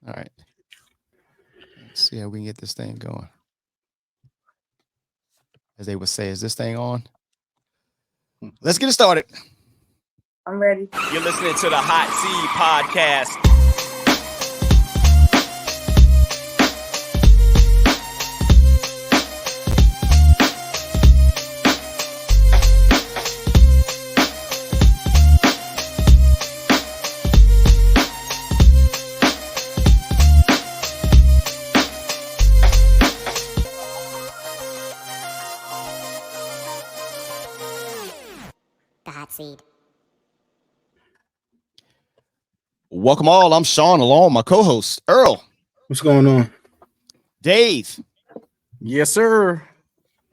All right. Let's see how we can get this thing going. As they would say, is this thing on? Let's get it started. I'm ready. You're listening to the HOTSEED podcast. HOTSEED. Welcome all. I'm Shawn, along with my co-host Earl. What's going on? Dave. Yes, sir.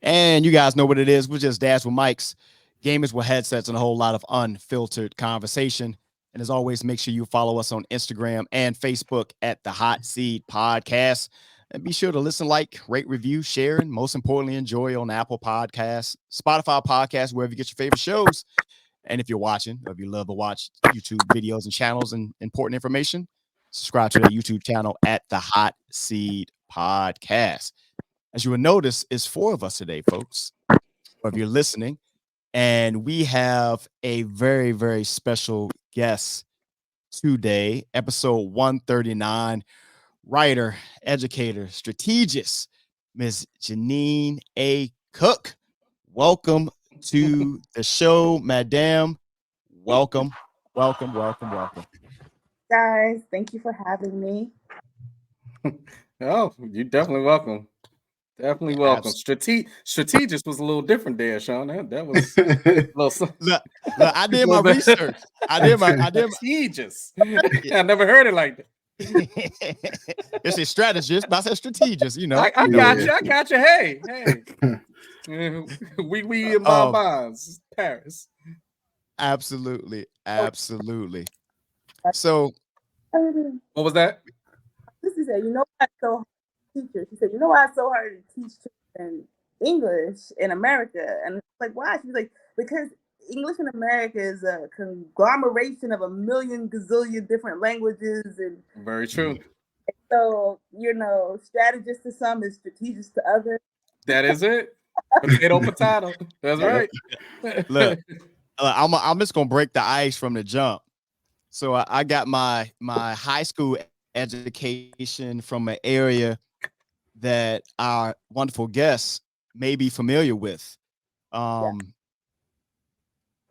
And you guys know what it is. We're just dads with mics, gamers with headsets, and a whole lot of unfiltered conversation. And as always, make sure you follow us on Instagram and Facebook at the HOTSEED Podcast. And be sure to listen, like, rate, review, share, and most importantly, enjoy on Apple Podcasts, Spotify Podcasts, wherever you get your favorite shows. And if you're watching, or if you love to watch YouTube videos and channels and important information, subscribe to the YouTube channel at the HOTSEED Podcast. As you will notice, it's 4 of us today, folks. Or if you're listening, and we have a very, very special guest today, episode 139, writer, educator, strategist, Miss Jeannine A. Cook. Welcome to the show, madam. Welcome. Guys, thank you for having me. Oh, you're definitely welcome. Definitely welcome. Strategist was a little different there, Shawn. That was a little Look, I did my research. I did my strategist. I never heard it like that. It's a strategist, but I said strategist, you know. I got you. Hey. we in my minds, Paris. Absolutely. So What was that? This is it. You know why it's so hard to teach? She said, you know why it's so hard to teach children English in America? And it's like, why? She's like, because English in America is a conglomeration of a million gazillion different languages. And very true. So, strategist to some is strategist to others. That is it. Potato. That's right. Look, I'm just gonna break the ice from the jump. So I got my high school education from an area that our wonderful guests may be familiar with. Even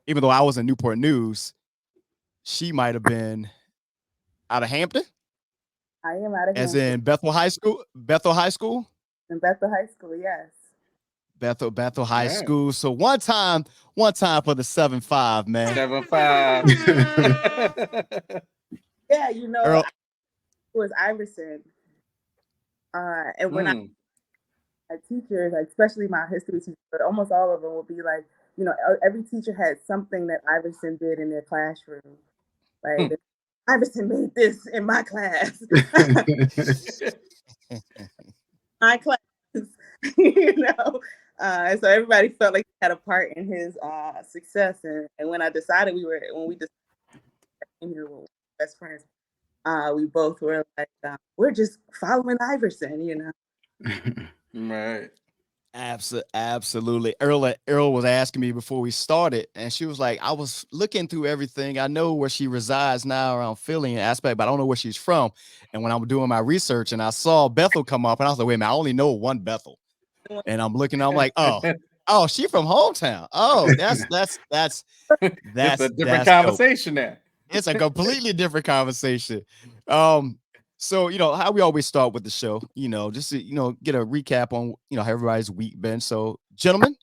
though I was in Newport News, she might have been out of Hampton. I am out of As Hampton. in Bethel High School? Bethel High School? In Bethel High School, yes. Bethel High School. So one time for the 7-5, man. 7-5. Yeah, Earl. It was Iverson. And when I teachers, especially my history teachers, but almost all of them will be like, every teacher had something that Iverson did in their classroom. Like, Iverson made this in my class. My class, so everybody felt like they had a part in his success. And when I decided we were best friends, we both were like, we're just following Iverson, Right. Absolutely. Earl was asking me before we started, and she was like, I was looking through everything. I know where she resides now around Philly and aspect, but I don't know where she's from. And when I was doing my research and I saw Bethel come up, and I was like, wait a minute, I only know one Bethel. And I'm looking, I'm like, oh, she from hometown. Oh, that's it's a different conversation there. It's a completely different conversation. So, how we always start with the show, just to, get a recap on, how everybody's week been. So, gentlemen,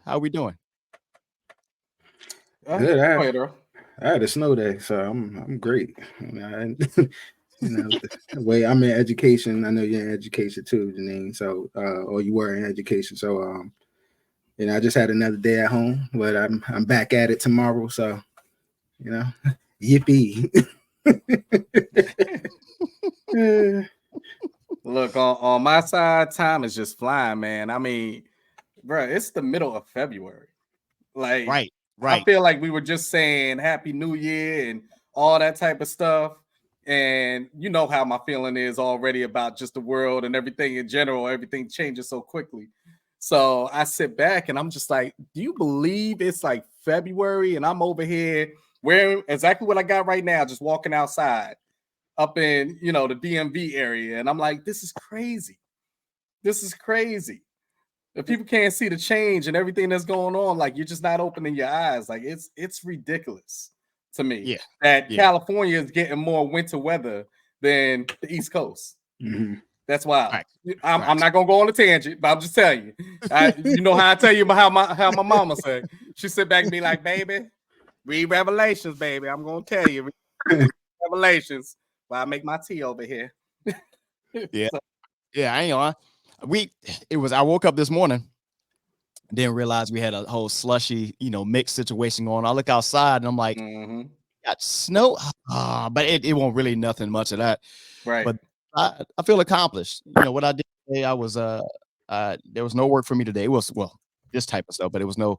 how are we doing? Good. I had a snow day, so I'm great. The way I'm in education, I know you're in education too, Jeannine. So, or you were in education. So, I just had another day at home, but I'm back at it tomorrow. So, yippee. Look, on my side, time is just flying, man. I mean, bro, it's the middle of February. Like, right. I feel like we were just saying Happy New Year and all that type of stuff, And you know how my feeling is already about just the world and everything in general. Everything changes so quickly. So I sit back and I'm just like, do you believe it's like February and I'm over here wearing exactly what I got right now, just walking outside up in, the DMV area. And I'm like, this is crazy. This is crazy. If people can't see the change and everything that's going on, like you're just not opening your eyes. Like it's ridiculous to me that California is getting more winter weather than the East Coast. Mm-hmm. That's wild. Right. I'm not gonna go on a tangent, but I'm just telling you. You know how I tell you about how my mama said. She sit back and be like, "Baby, read Revelations, baby. I'm gonna tell you Revelations while I make my tea over here." Yeah, yeah. I ain't gonna lie. I woke up this morning, didn't realize we had a whole slushy, mixed situation going on. I look outside and I'm like, got snow, but it won't really nothing much of that. Right. But I feel accomplished. What I did today, I was there was no work for me today. It was this type of stuff, but it was no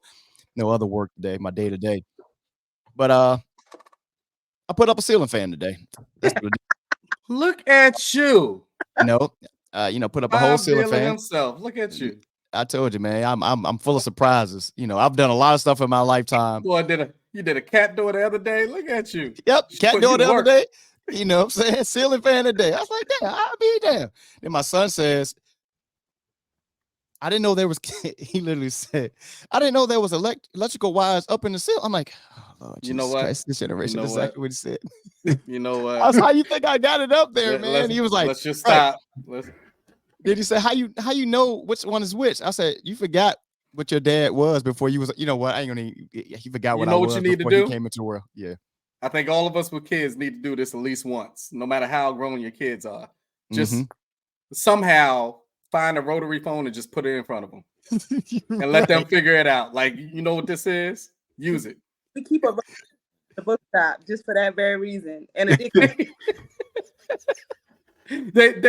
other work today, my day to day. But I put up a ceiling fan today. That's what Look at you. Put up a whole ceiling fan himself. Look at you. I told you, man. I'm full of surprises. I've done a lot of stuff in my lifetime. Boy, you did a cat door the other day. Look at you. Yep, cat door the other day. You know what I'm saying? Ceiling fan today. I was like, damn, I'll be damn. Then my son says, I didn't know there was, he literally said, I didn't know there was electrical wires up in the ceiling. I'm like, oh, Lord, you know what? Christ, this generation, that's exactly what he said. You know what? I was, how you think I got it up there, man? He was like, let's just stop. Did he say, how you know which one is which? I said, you forgot what your dad was before you was, you know what? I ain't gonna, he forgot what I was before he came into the world. Yeah. I think all of us with kids need to do this at least once, no matter how grown your kids are. Just somehow find a rotary phone and just put it in front of them and let them figure it out. Like, you know what this is? Use it. We keep a bookstop just for that very reason. And they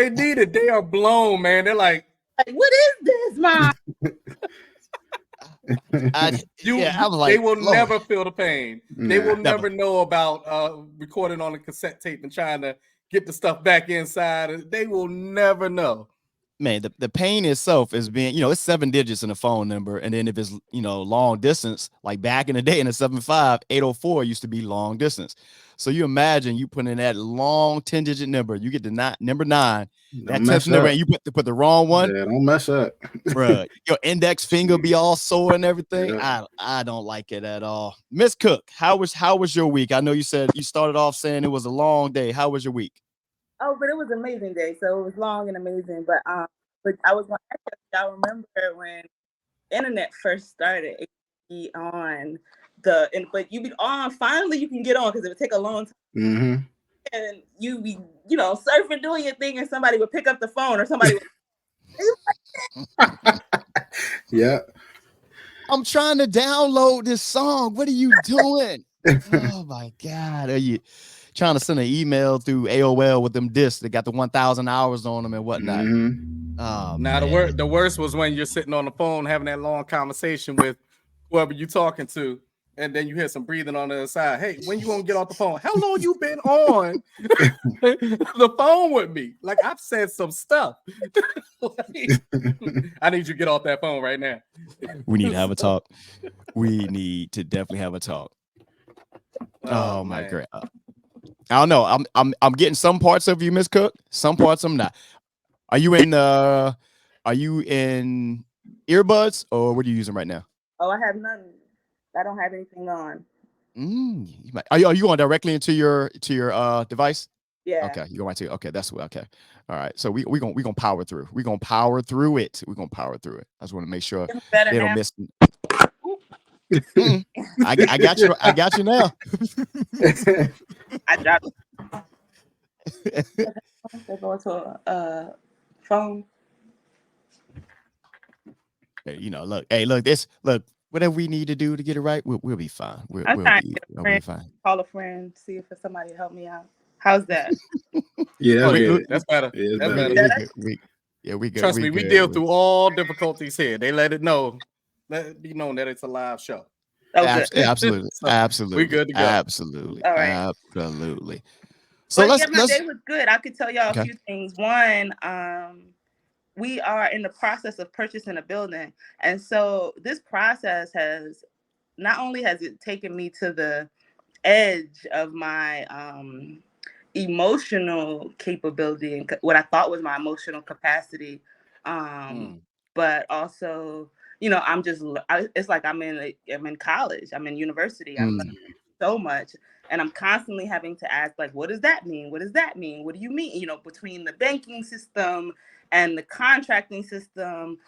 need it. They are blown, man. They're like, what is this, Mom? They will never feel the pain. They will never know about recording on a cassette tape and trying to get the stuff back inside. They will never know. Man, the pain itself is being, it's 7 digits in a phone number. And then if it's, long distance, like back in the day in the 75, 804 used to be long distance. So you imagine you put in that long 10-digit number, you get the number 9, that 10th number, and you put the wrong one. Yeah, don't mess up. Bro, your index finger be all sore and everything. Yeah. I don't like it at all. Miss Cook, how was your week? I know you said you started off saying it was a long day. How was your week? Oh, but it was an amazing day. So it was long and amazing. But I was going to ask you, y'all remember when internet first started, it would be on but you be on, finally you can get on because it would take a long time. Mm-hmm. And you be, surfing, doing your thing, and somebody would pick up the phone or somebody would yeah. I'm trying to download this song. What are you doing? Oh my God. Are you trying to send an email through AOL with them discs that got the 1,000 hours on them and whatnot? Oh, now the worst was when you're sitting on the phone having that long conversation with whoever you're talking to, and then you hear some breathing on the other side. Hey, when you gonna get off the phone? How long you been on the phone with me? Like, I've said some stuff. I need you to get off that phone right now. We need to have a talk. We need to definitely have a talk. Oh my God. I don't know. I'm getting some parts of you, Miss Cook. Some parts I'm not. Are you in earbuds, or what are you using right now? Oh, I have none. I don't have anything on. Are you going directly into your device? Yeah. Okay, you go right to okay. That's what. Okay. All right. So we gonna power through. We're gonna power through it. We're gonna power through it. I just want to make sure they don't miss. I got you. I got you now. I dropped. They're going to a phone. Hey, look. Whatever we need to do to get it right, we'll be fine. We'll be fine. Call a friend, see if somebody to help me out. How's that? Yeah, that's better. Yeah, that's better. We good. Trust me, we deal through all difficulties here. They let it be known that it's a live show. Absolutely. So, absolutely. We good to go. Absolutely. All right. Absolutely. So but let's day was good. I could tell y'all Okay. a few things. One, we are in the process of purchasing a building, and so this process has not only has it taken me to the edge of my emotional capability and what I thought was my emotional capacity, but also, you know, it's like I'm in college, I'm in university, I'm learning so much, and I'm constantly having to ask, like, what does that mean? What does that mean? What do you mean? You know, between the banking system and the contracting system,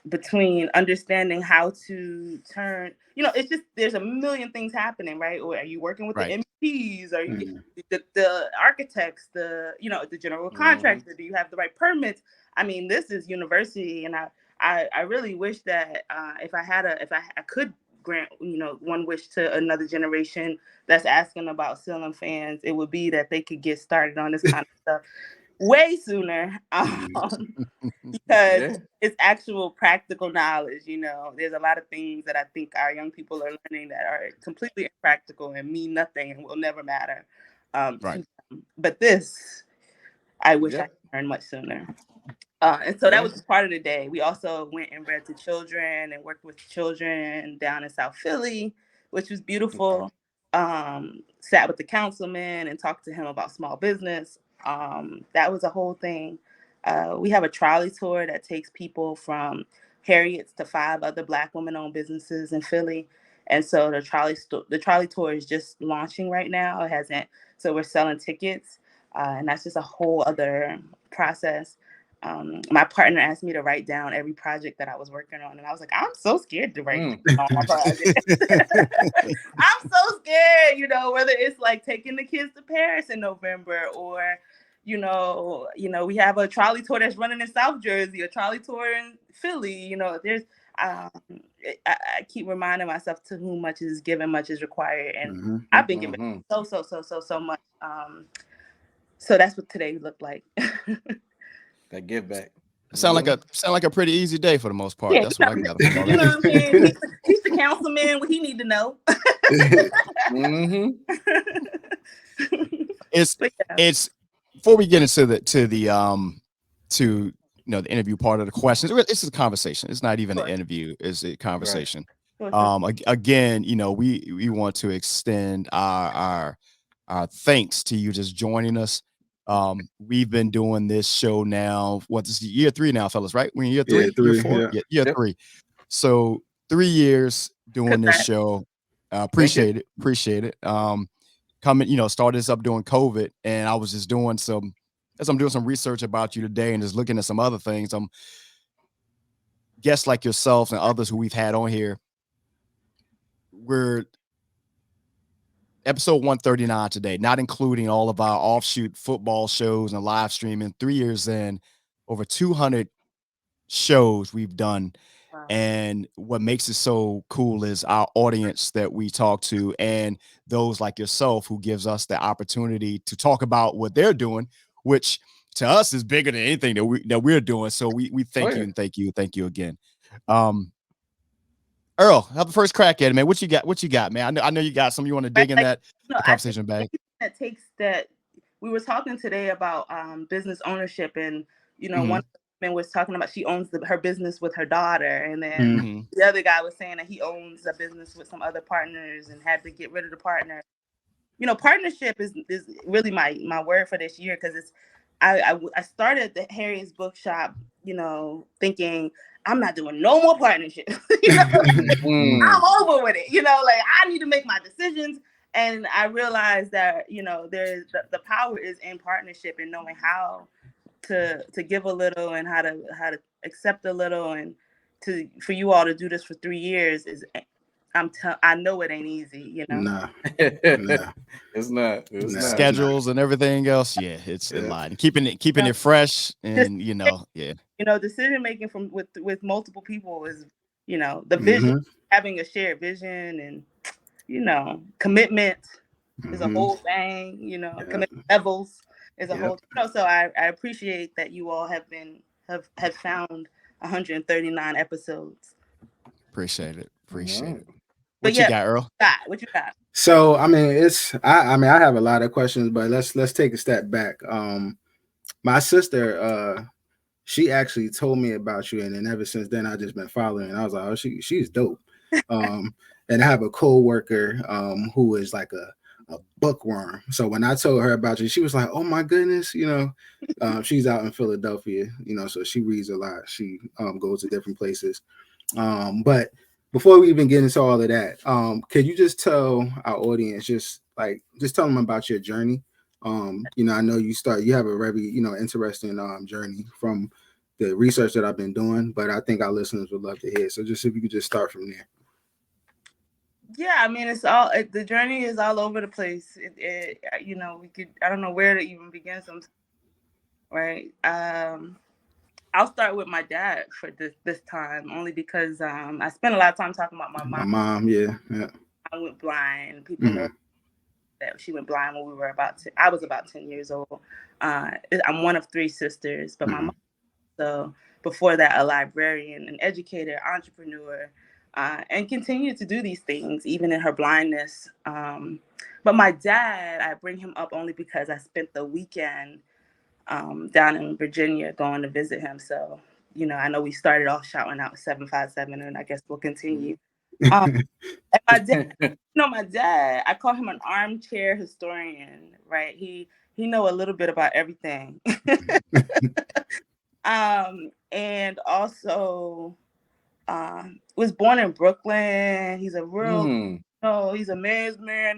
between understanding how to turn, you know, it's just, there's a million things happening, right? Or are you working with the MPs? Are you the architects, the general contractor? Do you have the right permits? I mean, this is university, and I really wish that if I could grant, you know, one wish to another generation that's asking about ceiling fans, it would be that they could get started on this kind of stuff way sooner, because it's actual practical knowledge. You know, there's a lot of things that I think our young people are learning that are completely impractical and mean nothing and will never matter to them. But this, I wish I learned much sooner. And so that was just part of the day. We also went and read to children and worked with children down in South Philly, which was beautiful. Sat with the councilman and talked to him about small business. That was a whole thing. We have a trolley tour that takes people from Harriet's to 5 other Black women-owned businesses in Philly. And so the trolley tour is just launching right now. It hasn't. So we're selling tickets, and that's just a whole other process. My partner asked me to write down every project that I was working on, and I was like, I'm so scared to write down my project. I'm so scared, you know, whether it's like taking the kids to Paris in November, or you know, we have a trolley tour that's running in South Jersey, a trolley tour in Philly. You know, there's I keep reminding myself, to whom much is given, much is required, and I've been given so much. So that's what today looked like. That give back. Sound like a pretty easy day for the most part. That's what I got from all You know that. what I'm saying? He's the councilman. What he need to know. It's before we get into the interview part of the questions. It's a conversation. It's not even an interview. It's a conversation. Again, you know, we want to extend our thanks to you just joining us. We've been doing this show now. What is year 3 now, fellas? Right? We're in year 3, year 4, year 3. So 3 years doing this show. Appreciate it. Coming, you know, started this up during COVID, and I was just doing some research about you today and just looking at some other things. Guests like yourselves and others who we've had on here. We're episode 139 today, not including all of our offshoot football shows and live streaming. 3 years in, over 200 shows we've done. Wow. And what makes it so cool is our audience that we talk to, and those like yourself who gives us the opportunity to talk about what they're doing, which to us is bigger than anything that we're doing. So we thank you and thank you again. Earl, have the first crack at it, man. What you got, man? I know you got some. You want to dig in that conversation bag? That takes that. We were talking today about business ownership, and you know, one woman was talking about she owns her business with her daughter, and then the other guy was saying that he owns a business with some other partners and had to get rid of the partner. You know, partnership is really my word for this year, because it's I started the Harriet's Bookshop, you know, thinking I'm not doing no more partnerships. You know? I'm over with it. You know, like I need to make my decisions. And I realized that, you know, there's the power is in partnership and knowing how to give a little and how to accept a little, and for you all to do this for 3 years is I know it ain't easy, you know. Nah. It's not. Schedules and everything else. Yeah, it's a lot. And keeping it fresh, and you know, decision making with multiple people is, you know, the vision, having a shared vision, and you know, commitment is a whole thing. You know, commitment levels is a whole. You know, so I appreciate that you all have found 139 episodes. Appreciate it. But You got, Earl? What you got? So I mean, I mean, I have a lot of questions, but let's take a step back. My sister, she actually told me about you, and then ever since then, I just been following. And I was like, oh, she's dope. And I have a coworker who is like a bookworm. So when I told her about you, she was like, oh my goodness, you know, she's out in Philadelphia, you know, so she reads a lot. She goes to different places. But before we even get into all of that, could you just tell our audience, just tell them about your journey? You know, I know you have a very, you know, interesting journey from the research that I've been doing, but I think our listeners would love to hear. So just if you could just start from there. Yeah, I mean, the journey is all over the place. You know, I don't know where to even begin sometimes, right? I'll start with my dad for this time, only because I spent a lot of time talking about my mom. My mom, yeah. I went blind. People know that she went blind when I was about 10 years old. I'm one of 3 sisters, but my mom, so before that, a librarian, an educator, entrepreneur, and continued to do these things even in her blindness. But my dad, I bring him up only because I spent the weekend down in Virginia going to visit him. So, you know, I know we started off shouting out 757, and I guess we'll continue. And my dad, my dad, I call him an armchair historian, right? He know a little bit about everything. And also was born in Brooklyn. He's a real, he's a man's man.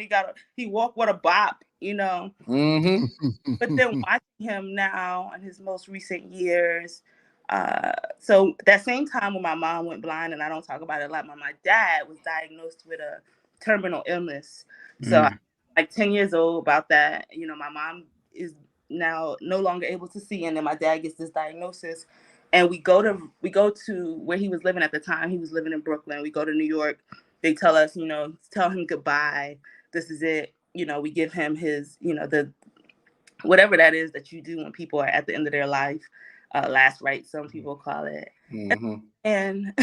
He walked with a bop, you know. But then watching him now in his most recent years, so that same time when my mom went blind, and I don't talk about it a lot, my dad was diagnosed with a terminal illness. So I'm like 10 years old about that. You know, my mom is now no longer able to see, and then my dad gets this diagnosis. And we go to where he was living at the time. He was living in Brooklyn. We go to New York. They tell us, you know, tell him goodbye. This is it. You know, we give him his, you know, the whatever that is that you do when people are at the end of their life, last rites, some people call it. And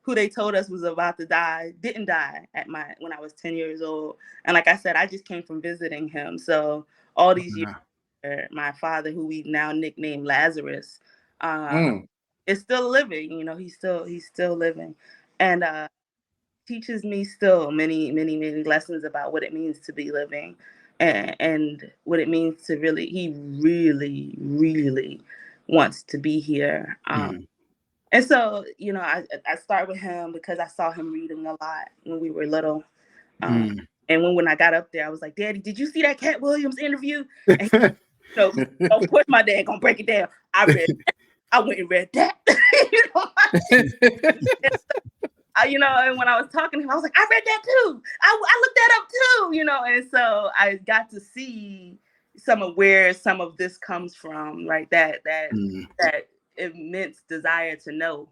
who they told us was about to die didn't die when I was 10 years old. And like I said, I just came from visiting him. So all these years, my father, who we now nicknamed Lazarus, is still living. You know, he's still living, and teaches me still many, many, many lessons about what it means to be living, and what it means to he really, really wants to be here. And so, you know, I start with him because I saw him reading a lot when we were little. And when I got up there, I was like, Daddy, did you see that Cat Williams interview? And so, of course, my dad gonna break it down. I went and read that. You know, and when I was talking to him, I was like, I read that too. I looked that up too, you know. And so I got to see some of where some of this comes from, right? That immense desire to know,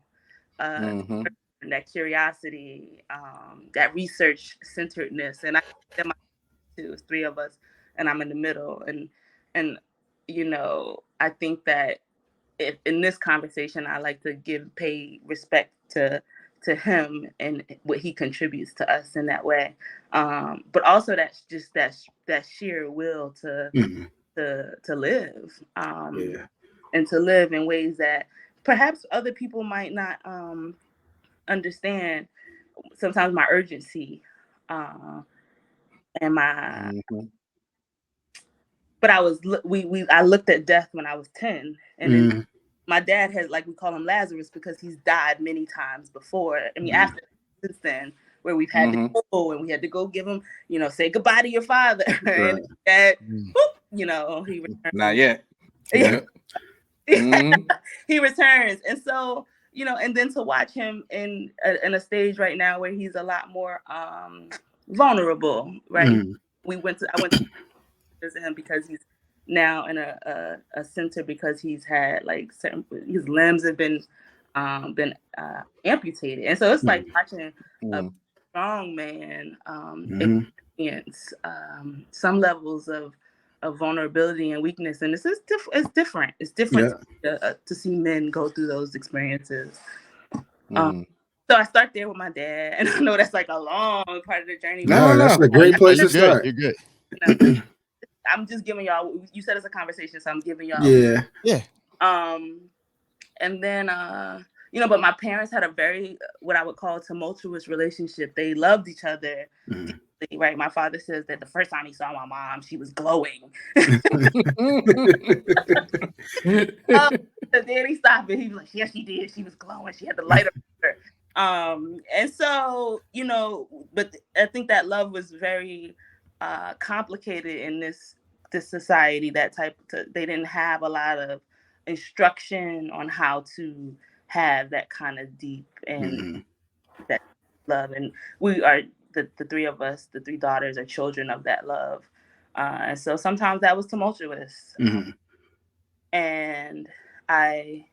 that curiosity, that research centeredness. And I said my 3 of us, and I'm in the middle. And you know, I think that if in this conversation, I like to pay respect to him and what he contributes to us in that way. But also that's just that sheer will to live, and to live in ways that perhaps other people might not understand. Sometimes my urgency, and my, but I looked at death when I was 10, and then my dad has, like, we call him Lazarus because he's died many times before. I mean, after, since then, where we've had to go and we had to go give him, you know, say goodbye to your father. And dad, you know, he returns. Not yet. He returns. And so, you know, and then to watch him in a stage right now where he's a lot more vulnerable, right? I went to visit him because he's now in a center because he's had like his limbs have been amputated, and so it's like watching a strong man experience some levels of vulnerability and weakness, and it's different. It's different to see men go through those experiences. So So I start there with my dad, and I know that's like a long part of the journey. No, that's a great place to start. You're good. I'm just giving y'all. You said it's a conversation, so I'm giving y'all. Yeah. And then but my parents had a very what I would call tumultuous relationship. They loved each other. Deeply, right? My father says that the first time he saw my mom, she was glowing. Then he stopped it. He was like, "Yeah, she did. She was glowing. She had the light up her." And so, but I think that love was very complicated in this society. They didn't have a lot of instruction on how to have that kind of deep and that love. And we are the three of us, the three daughters, are children of that love. And so sometimes that was tumultuous. And I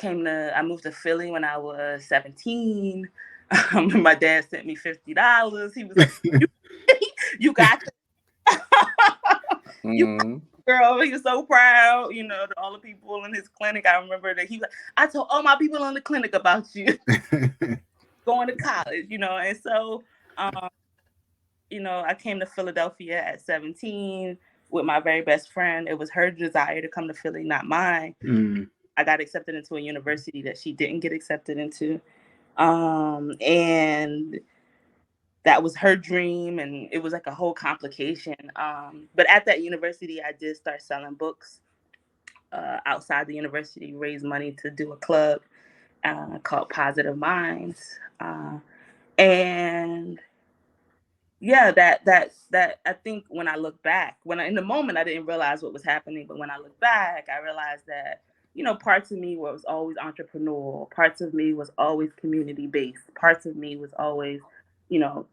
moved to Philly when I was 17. My dad sent me $50. He was like, you got this. You girl, he was so proud, to all the people in his clinic. I remember that he was like, I told all my people in the clinic about you going to college, and so I came to Philadelphia at 17 with my very best friend. It was her desire to come to Philly, not mine. I got accepted into a university that she didn't get accepted into. And that was her dream, and it was like a whole complication. But at that university, I did start selling books outside the university, raise money to do a club called Positive Minds. And yeah, that I think when I look back, in the moment I didn't realize what was happening, but when I look back, I realized that parts of me was always entrepreneurial, parts of me was always community based, parts of me was always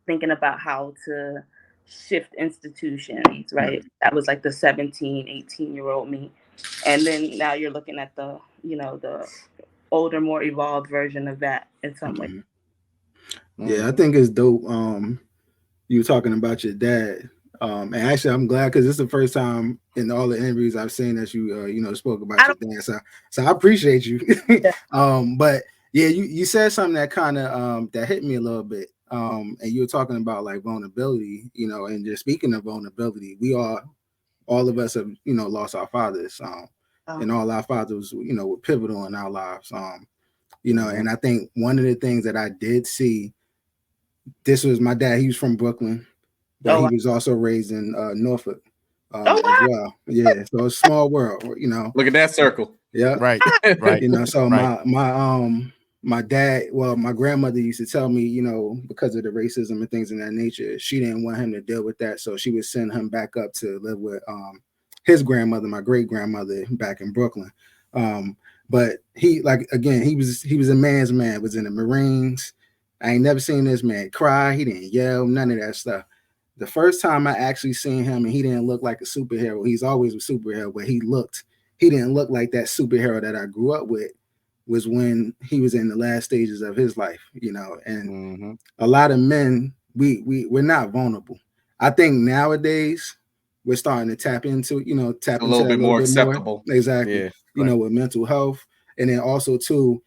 thinking about how to shift institutions, right? That was like the 17, 18-year-old me. And then now you're looking at the the older, more evolved version of that in some way. Yeah, I think it's dope. You were talking about your dad. And actually, I'm glad because it's the first time in all the interviews I've seen that you spoke about your dad. So I appreciate you. But yeah, you said something that kind of that hit me a little bit. And you were talking about like vulnerability, and just speaking of vulnerability, all of us have lost our fathers. And all our fathers, were pivotal in our lives. And I think one of the things that I did see. This was my dad. He was from Brooklyn, but he was also raised in Norfolk as well. Yeah, so it's a small world, Look at that circle. Yeah, right. So my dad, my grandmother used to tell me, because of the racism and things of that nature, she didn't want him to deal with that, so she would send him back up to live with his grandmother, my great grandmother, back in Brooklyn. But he was a man's man. Was in the Marines. I ain't never seen this man cry. He didn't yell, none of that stuff. The first time I actually seen him, and he didn't look like a superhero. He's always a superhero, but he didn't look like that superhero that I grew up with, was when he was in the last stages of his life, and a lot of men, we're not vulnerable. I think nowadays we're starting to tap into a little bit more acceptable. Exactly. Yeah, with mental health. And then also too,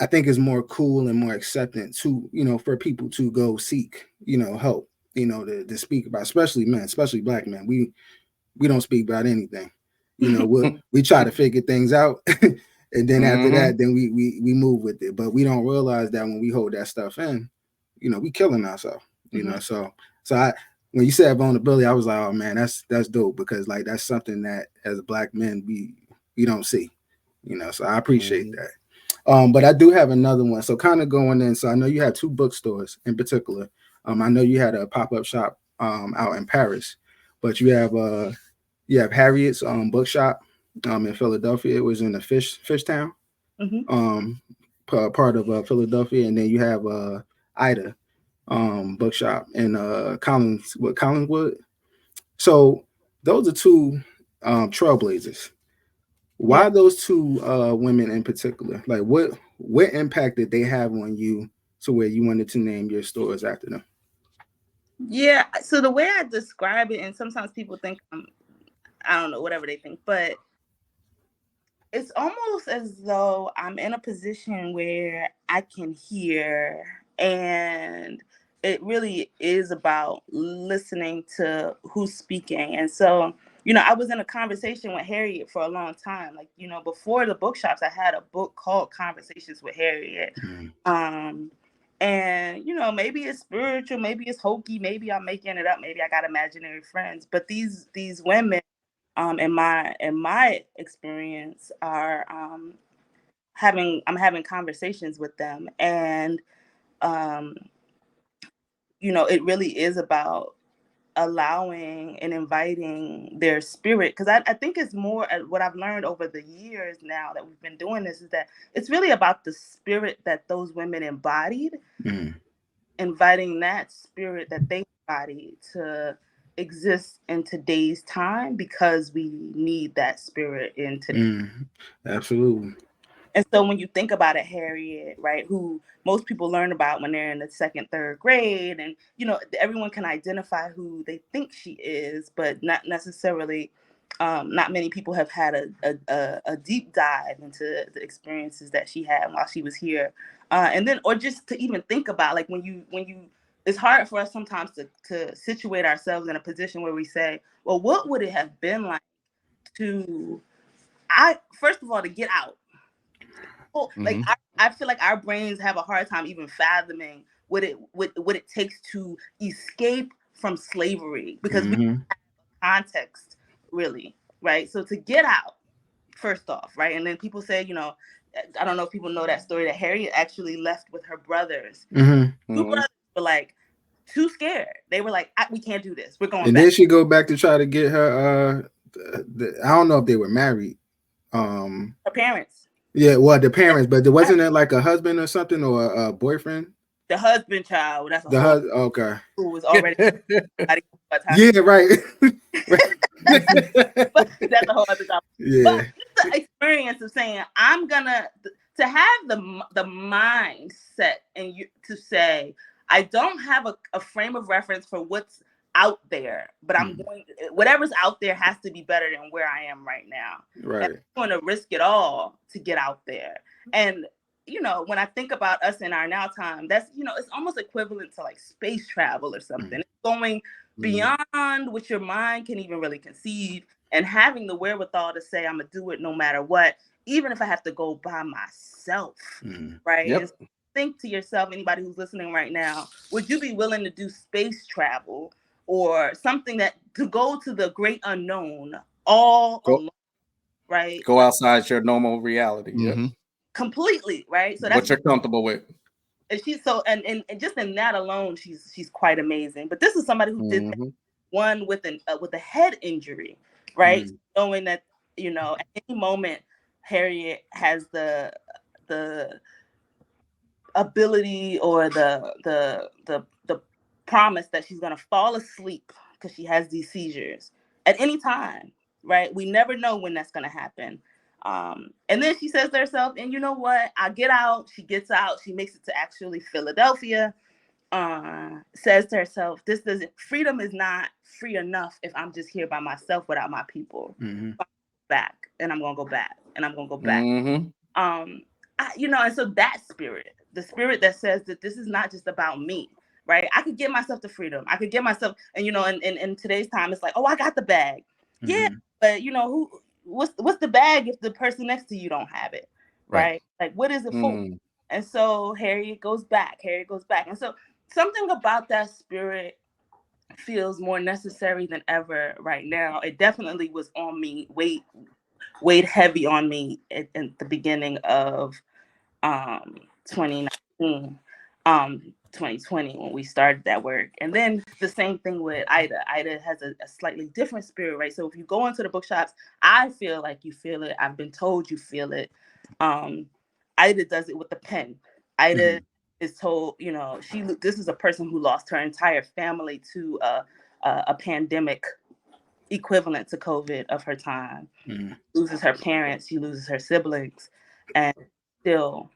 I think it's more cool and more acceptant to, for people to go seek, help, to speak about, especially men, especially Black men. We don't speak about anything. We try to figure things out. And then after that, then we move with it. But we don't realize that when we hold that stuff in, we killing ourselves, So when you said vulnerability, I was like, oh man, that's dope, because like that's something that as Black men we don't see, so I appreciate that. But I do have another one. So kind of going in. So I know you have two bookstores in particular. I know you had a pop-up shop out in Paris, but you have Harriett's bookshop in Philadelphia. It was in the Fishtown part of Philadelphia, and then you have Ida bookshop in Collinswood. So those are two trailblazers. Why those two women in particular? Like what impact did they have on you to where you wanted to name your stores after them? Yeah, so the way I describe it, and sometimes people think I don't know, whatever they think, but It's almost as though I'm in a position where I can hear, and it really is about listening to who's speaking. And so, I was in a conversation with Harriett for a long time. Like, before the bookshops, I had a book called Conversations with Harriett. And maybe it's spiritual, maybe it's hokey, maybe I'm making it up, maybe I got imaginary friends. But these women, in my experience, are I'm having conversations with them, and it really is about allowing and inviting their spirit, because I think it's more what I've learned over the years now that we've been doing this is that it's really about the spirit that those women embodied, inviting that spirit that they embodied to exist in today's time, because we need that spirit in today. Absolutely. And so when you think about it, Harriett, right, who most people learn about when they're in the second, third grade, and everyone can identify who they think she is, but not necessarily. Not many people have had a deep dive into the experiences that she had while she was here, and then, or just to even think about, like, when you. It's hard for us sometimes to situate ourselves in a position where we say, well, what would it have been like to, first of all, to get out? Like, I feel like our brains have a hard time even fathoming what it takes to escape from slavery, because we have context, really, right? So to get out, first off, right? And then people say, I don't know if people know that story, that Harriett actually left with her brothers. Two brothers were like too scared. They were like, we can't do this. We're going back. And then she go back to try to get her. I don't know if they were married. Her parents. Yeah, well, the parents, but there wasn't it like a husband or something, or a boyfriend? The husband, child. That's okay. Who was already. Yeah, right. But that's a whole other topic. Yeah. But just the experience of saying, I'm gonna to have the mindset and you to say, I don't have a frame of reference for what's out there, but I'm whatever's out there has to be better than where I am right now. Right. And I'm going to risk it all to get out there. And when I think about us in our now time, that's it's almost equivalent to like space travel or something. It's going beyond what your mind can even really conceive, and having the wherewithal to say, I'm gonna do it no matter what, even if I have to go by myself. Right. Yep. Think to yourself, anybody who's listening right now, would you be willing to do space travel or something that to go to the great unknown all alone, right? Go outside your normal reality. Completely, right? So that's what you're comfortable with. And she's so and just in that alone, she's quite amazing. But this is somebody who did that, one with a head injury, right? Knowing that at any moment Harriett has the ability or the promise that she's gonna fall asleep because she has these seizures at any time, right? We never know when that's gonna happen. And then she says to herself, and you know what? I get out. She gets out. She makes it to actually Philadelphia. Says to herself, freedom is not free enough if I'm just here by myself without my people. Back, and I'm gonna go back, and I'm gonna go back. And so that spirit, the spirit that says that this is not just about me, right? I could give myself the freedom. I could give myself, and in today's time, it's like, oh, I got the bag. Yeah, but what's the bag if the person next to you don't have it, right? Like, what is it for? And so Harriett goes back. And so something about that spirit feels more necessary than ever right now. It definitely was on me, weighed heavy on me at the beginning of 2019, 2020, when we started that work. And then the same thing with Ida. Ida has a slightly different spirit, right? So if you go into the bookshops, I feel like you feel it. I've been told you feel it. Ida does it with the pen. Ida is told, this is a person who lost her entire family to a pandemic equivalent to COVID of her time. Loses her parents, she loses her siblings, and still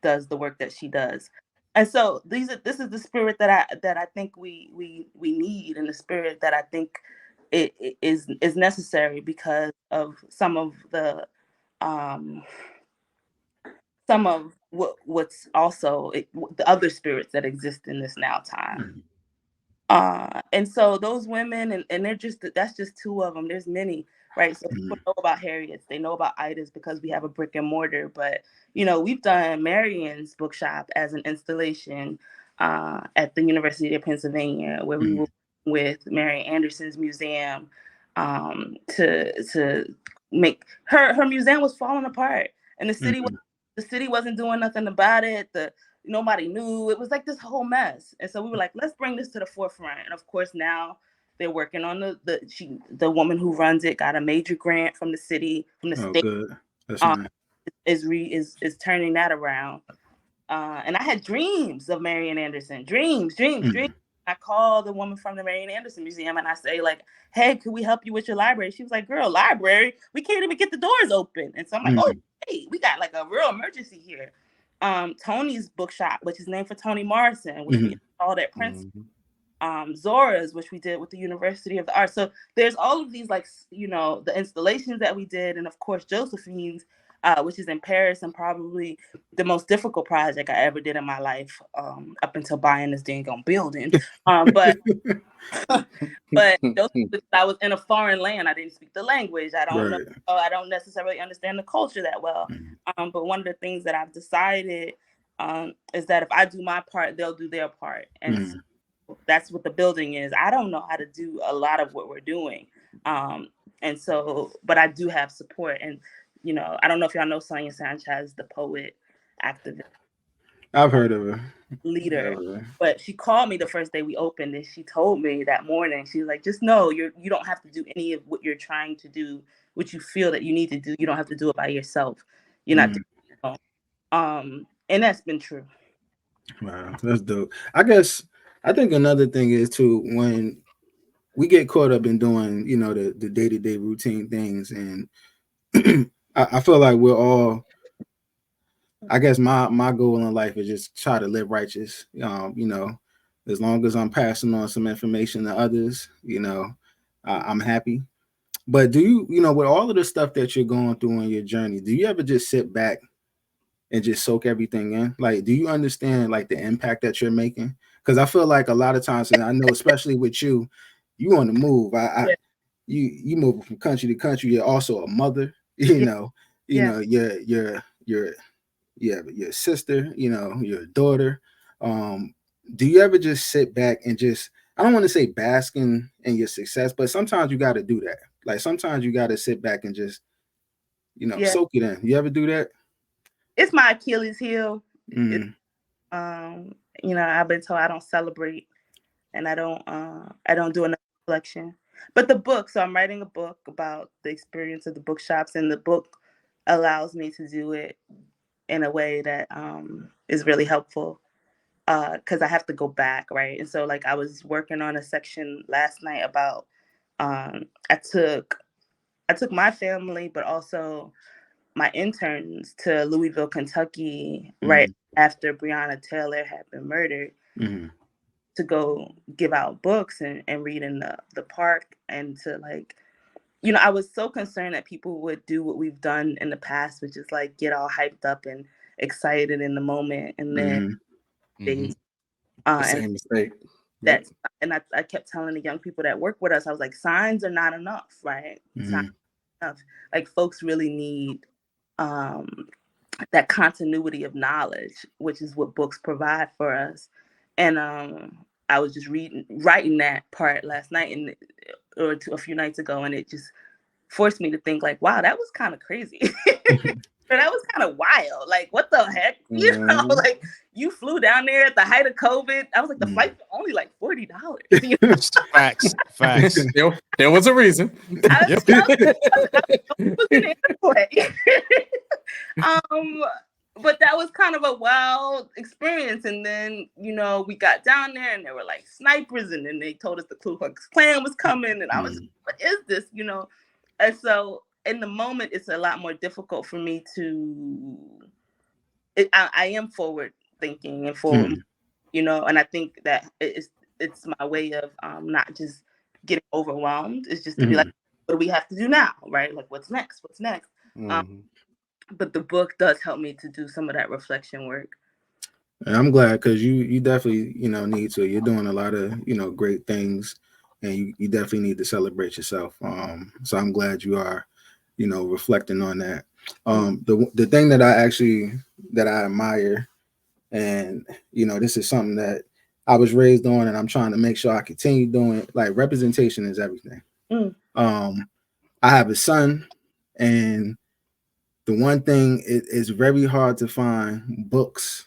does the work that she does. And so this is the spirit that I think we need, and the spirit that I think it is necessary because of some of the some of what's also the other spirits that exist in this now time. And so those women, and that's just two of them. There's many, right? So people know about Harriet's, they know about Ida's because we have a brick and mortar. But we've done Marion's bookshop as an installation at the University of Pennsylvania, where we were with Mary Anderson's museum to make her museum was falling apart, and the city wasn't doing nothing about it. Nobody knew. It was like this whole mess. And so we were like, let's bring this to the forefront. And of course, now they're working on the woman who runs it got a major grant from the city, from the state. Good. That's nice. Is turning that around. And I had dreams of Marian Anderson. Dreams. I called the woman from the Marian Anderson Museum and I say, like, hey, could we help you with your library? She was like, girl, library? We can't even get the doors open. And so I'm like, oh, hey, we got like a real emergency here. Tony's bookshop, which is named for Toni Morrison, which we installed at Princeton. Zora's, which we did with the University of the Arts. So there's all of these, like, the installations that we did. And of course, Josephine's, which is in Paris, and probably the most difficult project I ever did in my life, up until buying this dang on building. But I was in a foreign land. I didn't speak the language. I don't know. I don't necessarily understand the culture that well. But one of the things that I've decided is that if I do my part, they'll do their part. And so that's what the building is. I don't know how to do a lot of what we're doing. And so, but I do have support. And I don't know if y'all know Sonia Sanchez, the poet, activist. I've heard of her. Leader. But she called me the first day we opened, and she told me that morning, she was like, just know you don't have to do any of what you're trying to do, what you feel that you need to do. You don't have to do it by yourself. You're not doing it alone. And that's been true. Wow, that's dope. I think another thing is too, when we get caught up in doing, the day-to-day routine things, and I feel like we're all, I guess my goal in life is just try to live righteous. As long as I'm passing on some information to others, I'm happy. But do you, with all of the stuff that you're going through on your journey, do you ever just sit back and just soak everything in? Like, do you understand like the impact that you're making? Because I feel like a lot of times, and I know especially with you on the move. You move from country to country. You're also a mother. You're your sister. Your daughter. Do you ever just sit back and just, I don't want to say basking in your success, but sometimes you got to do that. Like sometimes you got to sit back and just, soak it in. You ever do that? It's my Achilles heel. I've been told I don't celebrate, and I don't do enough reflection. But the book, so I'm writing a book about the experience of the bookshops, and the book allows me to do it in a way that is really helpful, because I have to go back, right? And so, like, I was working on a section last night about I took my family, but also my interns, to Louisville, Kentucky, right after Breonna Taylor had been murdered, to go give out books and read in the park, and to, like, I was so concerned that people would do what we've done in the past, which is like get all hyped up and excited in the moment, and then they same mistake. And I kept telling the young people that work with us, I was like, signs are not enough, right? Signs are not enough. Like, folks really need that continuity of knowledge, which is what books provide for us. And I was just writing that part last night, or a few nights ago, and it just forced me to think, like, wow, that was kind of crazy. That was kind of wild. Like, what the heck? Like, you flew down there at the height of COVID. I was like, the flights were only like $40. Facts. There was a reason. I was in the airport. But that was kind of a wild experience. And then, we got down there and there were like snipers, and then they told us the Ku Klux Klan was coming. And I was, what is this? And so in the moment, it's a lot more difficult for me I am forward thinking and forward, and I think that it's my way of not just getting overwhelmed. It's just to be like, what do we have to do now? Right? Like, what's next? but the book does help me to do some of that reflection work. And I'm glad, because you definitely, need to. You're doing a lot of, great things, and you definitely need to celebrate yourself. So I'm glad you are, reflecting on that. The thing that I admire, and this is something that I was raised on, and I'm trying to make sure I continue doing. Like, representation is everything. I have a son, and the one thing, it's very hard to find books,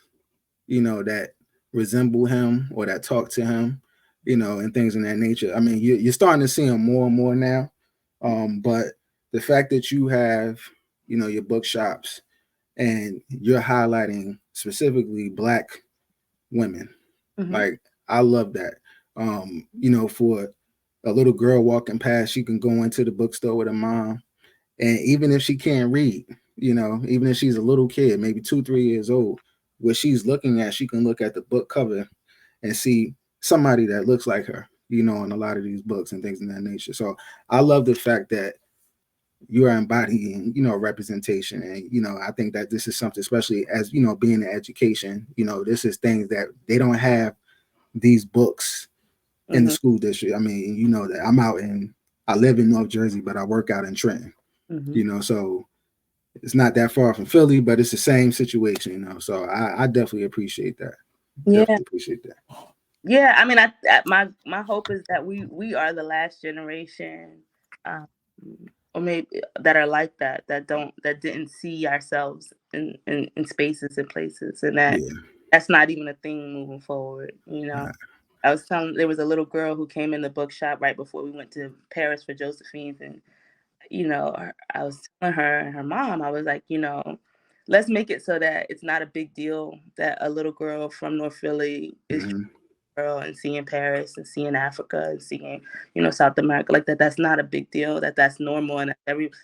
that resemble him or that talk to him, and things in that nature. I mean, you're starting to see them more and more now. But the fact that you have, your bookshops, and you're highlighting specifically Black women, like, I love that. For a little girl walking past, she can go into the bookstore with her mom, and even if she can't read, even if she's a little kid, maybe 2-3 years old, what she's looking at, she can look at the book cover and see somebody that looks like her, in a lot of these books and things of that nature. So I love the fact that you are embodying, representation. And, I think that this is something, especially as, being in education, this is things that they don't have these books in the school district. I mean, that I live in North Jersey, but I work out in Trenton, so it's not that far from Philly, but it's the same situation, so I definitely appreciate that. Definitely appreciate that. Yeah, I mean, my hope is that we are the last generation, or maybe that are like that didn't see ourselves in spaces and places, and that's not even a thing moving forward. I was telling, there was a little girl who came in the bookshop right before we went to Paris for Josephine's, and I was telling her and her mom, I was like, let's make it so that it's not a big deal that a little girl from North Philly is girl and seeing Paris and seeing Africa and seeing, South America, like that. That's not a big deal. That's normal. And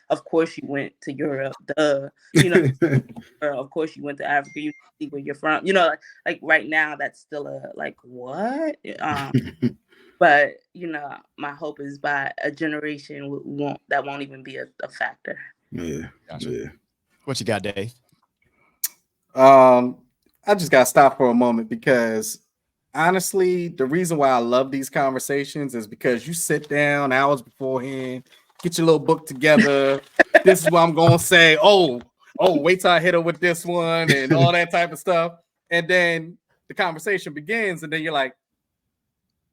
of course you went to Europe, duh. Or of course you went to Africa. You see where you're from. Like right now that's still a like what? But my hope is by a generation that won't even be a factor. Yeah. Gotcha. Yeah. What you got, Dave? I just got to stop for a moment, because honestly, the reason why I love these conversations is because you sit down hours beforehand, get your little book together. This is what I'm going to say. Oh, wait till I hit her with this one and all that type of stuff. And then the conversation begins, and then you're like,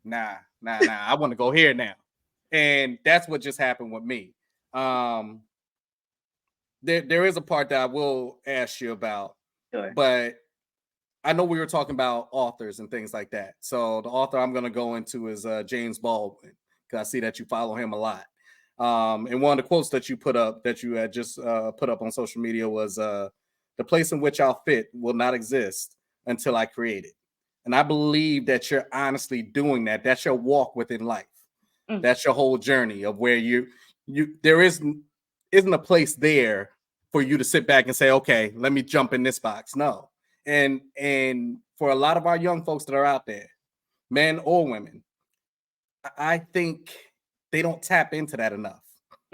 nah, I want to go here now. And that's what just happened with me. There is a part that I will ask you about, Sure. But I know we were talking about authors and things like that. So the author I'm going to go into is James Baldwin, because I see that you follow him a lot. And one of the quotes that you put up, that you had just put up on social media, was the place in which I'll fit will not exist until I create it. And I believe that you're honestly doing that. That's your walk within life. That's your whole journey of where there isn't a place there for you to sit back and say, okay, let me jump in this box. No. And for a lot of our young folks that are out there, men or women, I think they don't tap into that enough.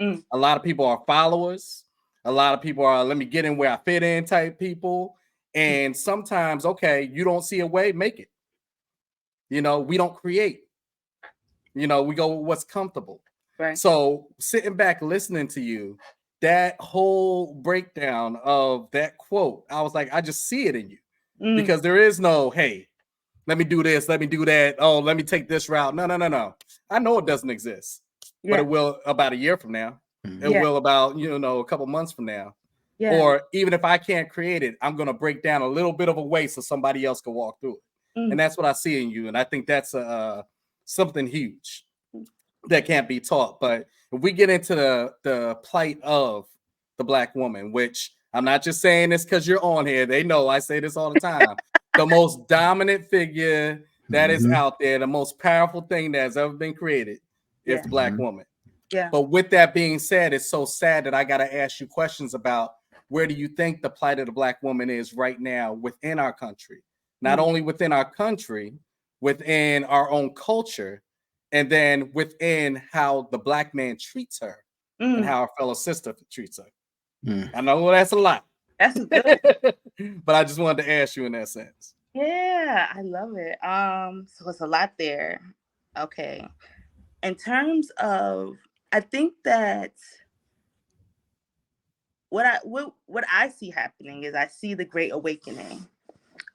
A lot of people are followers. A lot of people are, let me get in where I fit in type people. And sometimes, okay, you don't see a way, make it. We don't create. We go with what's comfortable. Right. So sitting back, listening to you, that whole breakdown of that quote, I was like, I just see it in you. Because there is no, hey, let me do this, let me do that. Oh, let me take this route. No. I know it doesn't exist, but it will about a year from now. It will about, a couple months from now. Yeah. Or even if I can't create it, I'm going to break down a little bit of a way so somebody else can walk through it. And that's what I see in you. And I think that's something huge that can't be taught. But if we get into the plight of the Black woman, which I'm not just saying this because you're on here. They know I say this all the time. The most dominant figure that is out there, the most powerful thing that has ever been created is the Black woman. Yeah. But with that being said, it's so sad that I got to ask you questions about where do you think the plight of the Black woman is right now within our country? Not only within our country, within our own culture, and then within how the Black man treats her and how our fellow sister treats her. I know that's a lot. That's good. But I just wanted to ask you in that sense. Yeah, I love it. So it's a lot there. Okay. In terms of, I think that what I see happening is I see the Great Awakening.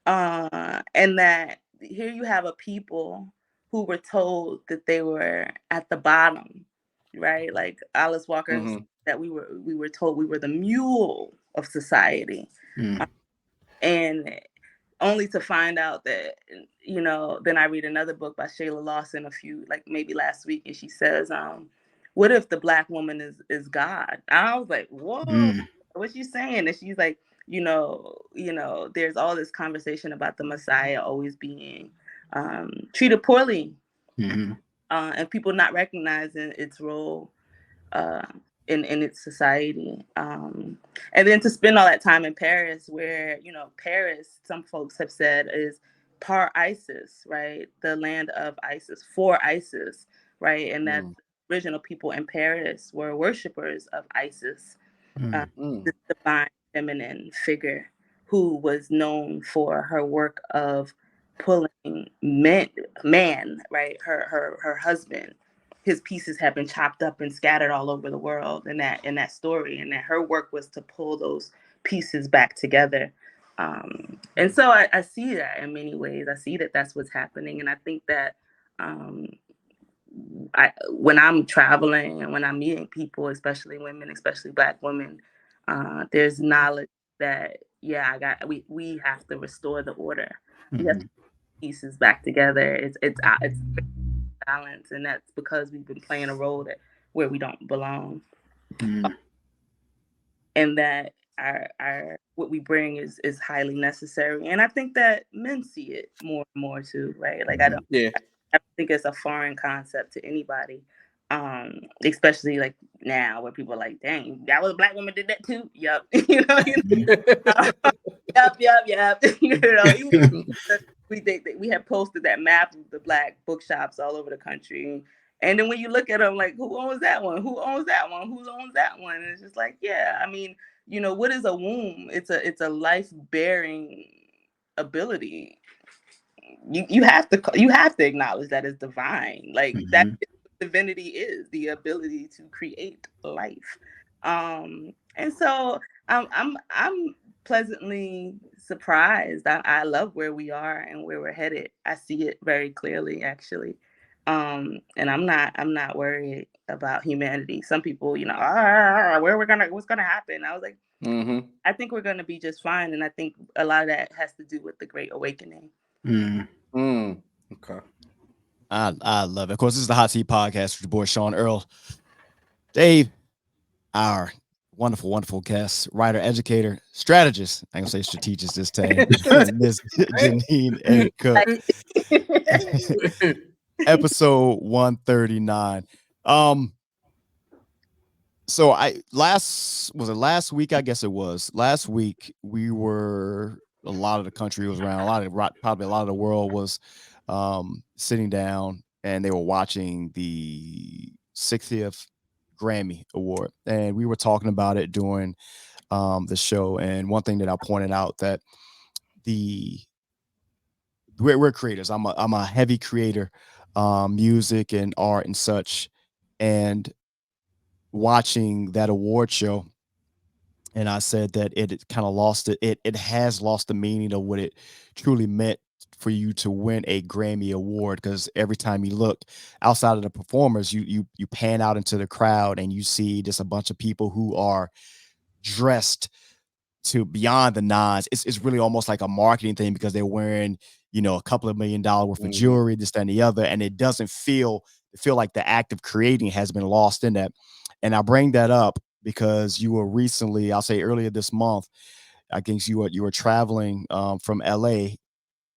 And that here you have a people who were told that they were at the bottom, right? Like Alice Walker said that we were told we were the mule of society. And only to find out that, you know, then I read another book by Shayla Lawson maybe last week, and she says, what if the Black woman is God? And I was like, whoa, what's she saying? And she's like, you know, there's all this conversation about the Messiah always being treated poorly, and people not recognizing its role in its society. And then to spend all that time in Paris, where, you know, Paris, some folks have said, is par ISIS, right? The land of ISIS, for ISIS, right? And that original people in Paris were worshipers of ISIS, this divine feminine figure who was known for her work of pulling man, right? Her husband. His pieces have been chopped up and scattered all over the world in that story, and that her work was to pull those pieces back together. And so I see that in many ways. I see that that's what's happening, and I think that when I'm traveling and when I'm meeting people, especially women, especially Black women, there's knowledge that we have to restore the order. We have to put pieces back together. It's balance, and that's because we've been playing a role where we don't belong, and that our what we bring is highly necessary. And I think that men see it more and more too, right? Like I don't think it's a foreign concept to anybody, especially like now where people are like, dang, that was a Black woman did that too. Yep. Yep. You know, we have posted that map of the Black bookshops all over the country. And then when you look at them, like, who owns that one? Who owns that one? Who owns that one? And it's just like, yeah, I mean, you know, what is a womb? It's a life-bearing ability. You have to acknowledge that it's divine. Like that divinity is the ability to create life. And so I'm pleasantly surprised. I love where we are and where we're headed. I see it very clearly, actually. And I'm not worried about humanity. Some people, you know, what's gonna happen? I was like, I think we're gonna be just fine. And I think a lot of that has to do with the Great Awakening. Okay. I love it. Of course, this is the Hot Seat Podcast with your boy Shawn, Earl, Dave, our wonderful, wonderful guest, writer, educator, strategist. I'm gonna say strategist this time. Miss Jeannine A. Cook. Episode 139. So last week? I guess it was last week. A lot of the country was around. Probably a lot of the world was sitting down and they were watching the 60th Grammy Award, and we were talking about it during the show. And one thing that I pointed out that we're creators. I'm a heavy creator, music and art and such, and watching that award show, and I said that it kind of lost it has lost the meaning of what it truly meant for you to win a Grammy Award, because every time you look outside of the performers, you pan out into the crowd and you see just a bunch of people who are dressed to beyond the nines. It's really almost like a marketing thing, because they're wearing, you know, a couple of $1 million worth of jewelry, this, that, and the other, and it doesn't feel like the act of creating has been lost in that. And I bring that up because you were recently, I'll say earlier this month, I think you were traveling from LA,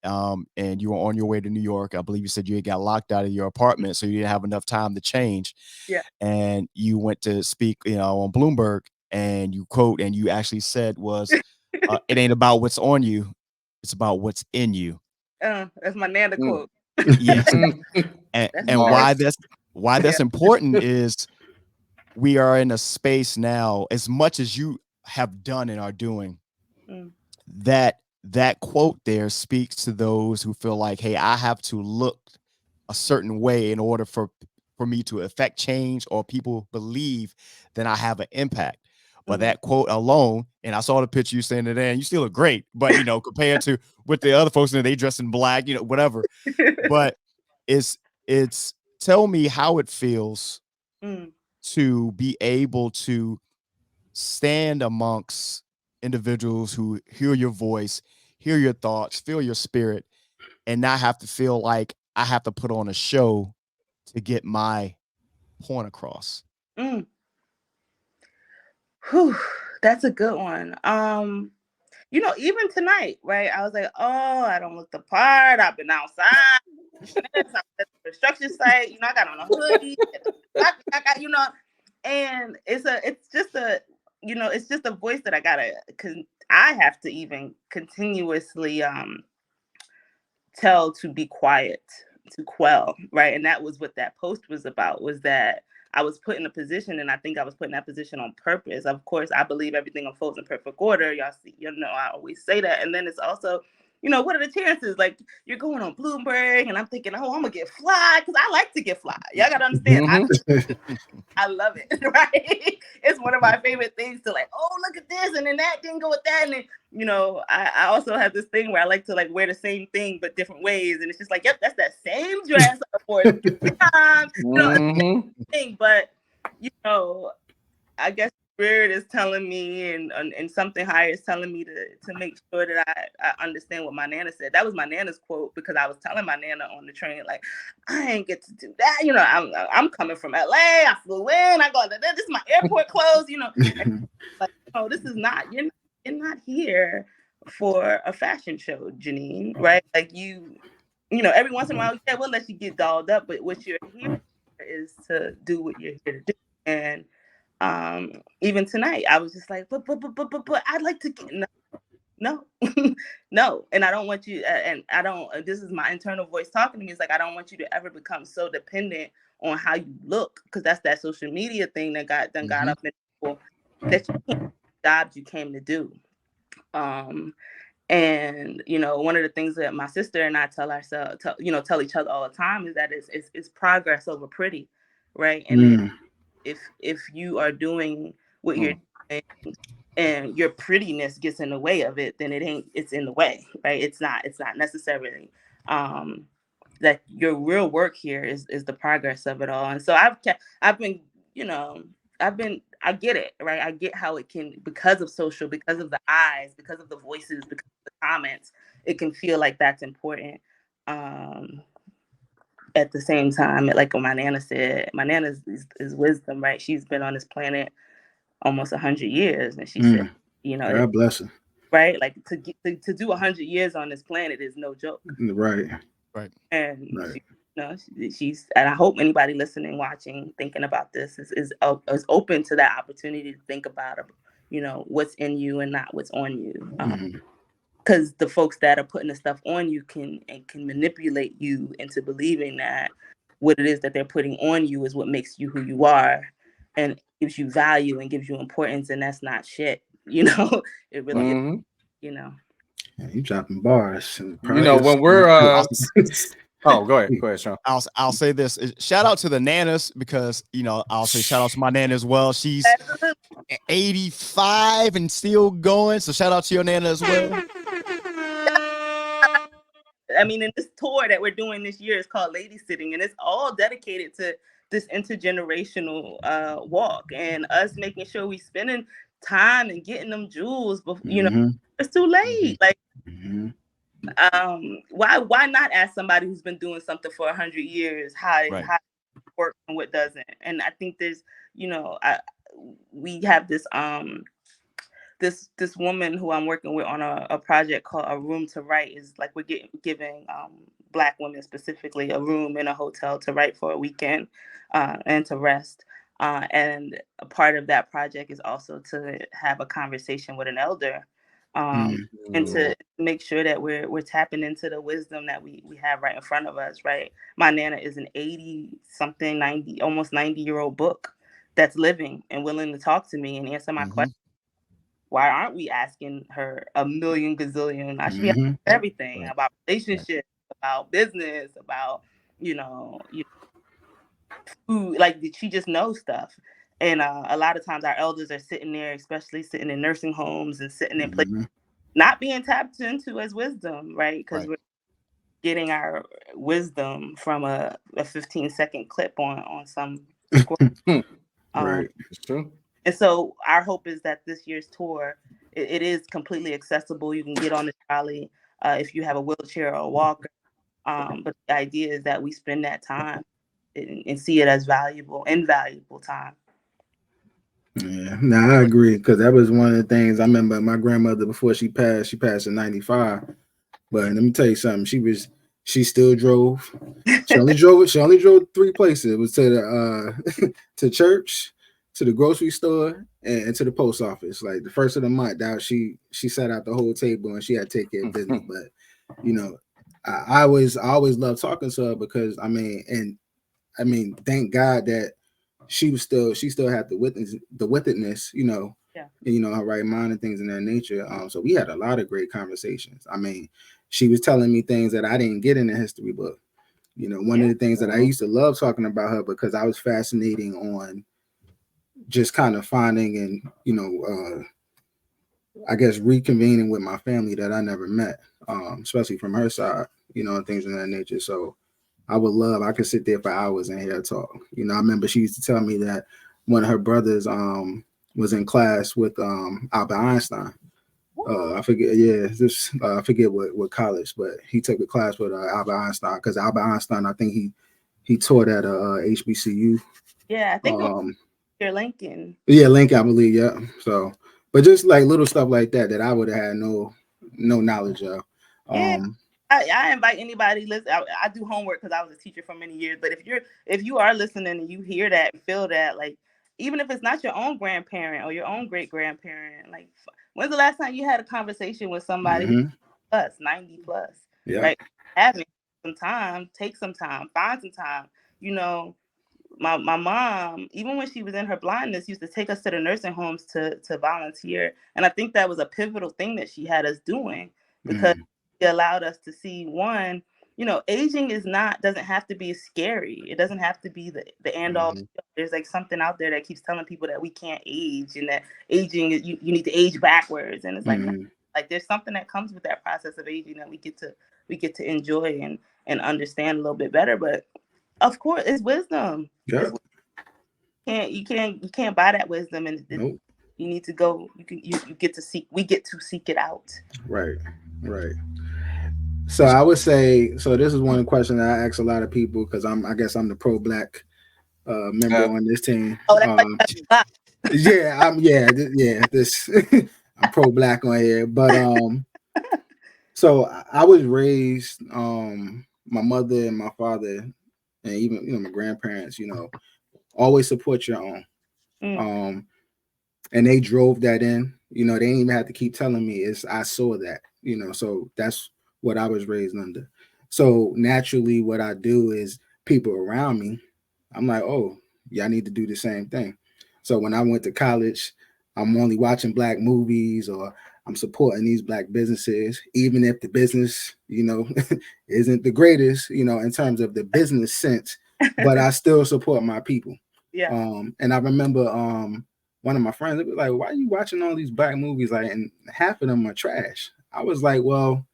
and you were on your way to New York. I believe you said you had got locked out of your apartment, so you didn't have enough time to change. Yeah. And you went to speak, you know, on Bloomberg, and you actually said was, it ain't about what's on you, it's about what's in you. That's my Nanda quote. Yes. And why that's important is we are in a space now, as much as you have done and are doing, that quote there speaks to those who feel like, hey, I have to look a certain way in order for me to affect change, or people believe that I have an impact. But that quote alone, and I saw the picture you saying today, and you still look great, but compared to with the other folks, they dress in black, whatever. But it's tell me how it feels to be able to stand amongst individuals who hear your voice, hear your thoughts, feel your spirit, and not have to feel like I have to put on a show to get my point across. Whew, that's a good one. Even tonight, right? I was like, oh, I don't look the part. I've been outside. I'm at the construction site. I got on a hoodie. I got, and it's just a voice that I have to even continuously tell to be quiet, to quell, right? And that was what that post was about, was that I was put in a position, and I think I was put in that position on purpose. Of course, I believe everything unfolds in perfect order. Y'all see, I always say that. And then it's also, what are the chances? Like, you're going on Bloomberg, and I'm thinking, oh, I'm gonna get fly, because I like to get fly. Y'all gotta understand. I love it, right? It's one of my favorite things to oh, look at this, and then that didn't go with that, and then I also have this thing where I like to wear the same thing but different ways, and it's just yep, that's that same dress I wore 3 times, thing. But I guess Spirit is telling me, and something higher is telling me to make sure that I understand what my Nana said. That was my Nana's quote, because I was telling my Nana on the train, I ain't get to do that. I'm coming from LA. I flew in. I go, this is my airport clothes. This is not, you're not here for a fashion show, Jeannine, right? Every once in a while, yeah, we'll let you get dolled up, but what you're here is to do what you're here to do. And even tonight, I was just but I'd like to get no, no, and I don't want you, and I don't. This is my internal voice talking to me. It's I don't want you to ever become so dependent on how you look, because that's that social media thing that got up in people, that you can't jobs you came to do. And one of the things that my sister and I tell each other all the time is that it's progress over pretty, right? And if you are doing what you're doing and your prettiness gets in the way of it, then it's in the way, right? It's not necessarily that your real work here is the progress of it all. And so I've been I get it, right? I get how it can, because of social, because of the eyes, because of the voices, because of the comments, it can feel like that's important. At the same time, like what my Nana said, my Nana is wisdom, right? She's been on this planet almost 100 years, and she said, God bless her, right? To do 100 years on this planet is no joke, right? And she's, and I hope anybody listening, watching, thinking about this is open to that opportunity to think about what's in you and not what's on you. Because the folks that are putting the stuff on you can manipulate you into believing that what it is that they're putting on you is what makes you who you are, and gives you value and gives you importance, and that's not shit. It really is, Yeah, you dropping bars. When we're oh, go ahead, Shawn. I'll say this. Shout out to the Nanas, because I'll say shout out to my Nana as well. She's 85 and still going. So shout out to your Nana as well. I mean, in this tour that we're doing this year is called Lady Sitting, and it's all dedicated to this intergenerational walk, and us making sure we spending time and getting them jewels before, it's too late. Why not ask somebody who's been doing something for 100 years how it works and what doesn't? And I think there's, we have this this woman who I'm working with on a project called A Room to Write. Is we're giving Black women specifically a room in a hotel to write for a weekend and to rest. And a part of that project is also to have a conversation with an elder, and to make sure that we're tapping into the wisdom that we have right in front of us, right? My Nana is an 80-something, 90, almost 90-year-old book that's living and willing to talk to me and answer my questions. why aren't we asking her a million gazillion? I should be asking her everything about relationships, about business, about, food. Like, did she just know stuff? And a lot of times our elders are sitting there, especially sitting in nursing homes and sitting in places not being tapped into as wisdom, right? Because we're getting our wisdom from a 15-second clip on some right. It's true. And so our hope is that this year's tour, it is completely accessible. You can get on the trolley if you have a wheelchair or a walker. But the idea is that we spend that time and see it as invaluable time. Yeah, no, I agree, because that was one of the things I remember. My grandmother, before she passed in 95. But let me tell you something. She still drove. She only drove 3 places. It was to the to church, to the grocery store, and to the post office. Like the first of the month, that she sat out the whole table and she had to take care of business. But I always loved talking to her, because I mean, thank God that she still had the witness, her right mind and things in that nature. So we had a lot of great conversations. I mean, she was telling me things that I didn't get in the history book. One of the things that I used to love talking about her, because I was fascinating on just kind of finding and, I guess reconvening with my family that I never met, especially from her side, and things of that nature. So I could sit there for hours and hear her talk. I remember she used to tell me that one of her brothers was in class with Albert Einstein. I forget, I forget what college, but he took a class with Albert Einstein, because Albert Einstein, I think he taught at HBCU. Yeah, I think you're Lincoln. Yeah, Lincoln, I believe. Yeah. So, but just like little stuff like that I would have had no knowledge of. I invite anybody listen. I do homework because I was a teacher for many years. But if you are listening and you hear that and feel that, like, even if it's not your own grandparent or your own great grandparent, like, when's the last time you had a conversation with somebody who's 90 plus? Yeah. Right? Having some time, take some time, find some time. My mom, even when she was in her blindness, used to take us to the nursing homes to volunteer. And I think that was a pivotal thing that she had us doing, because it allowed us to see, one, aging doesn't have to be scary. It doesn't have to be the end all. There's like something out there that keeps telling people that we can't age, and that aging, you need to age backwards. And it's like there's something that comes with that process of aging that we get to enjoy and understand a little bit better. But of course, it's wisdom. Yeah. You can't buy that wisdom, and nope. You need to go. You get to seek. We get to seek it out. Right. So I would say, so this is one question that I ask a lot of people, because I guess I'm the pro-Black member on this team. Oh, that's this I'm pro-Black on here, but so I was raised, my mother and my father, and even my grandparents, always support your own. And they drove that in. They didn't even have to keep telling me. I saw that. So that's what I was raised under. So naturally, what I do is, people around me, I'm like, oh, y'all need to do the same thing. So when I went to college, I'm only watching Black movies, or I'm supporting these Black businesses, even if the business, isn't the greatest, in terms of the business sense, but I still support my people. Yeah. And I remember one of my friends would be like, why are you watching all these Black movies? Like, and half of them are trash. I was like, well,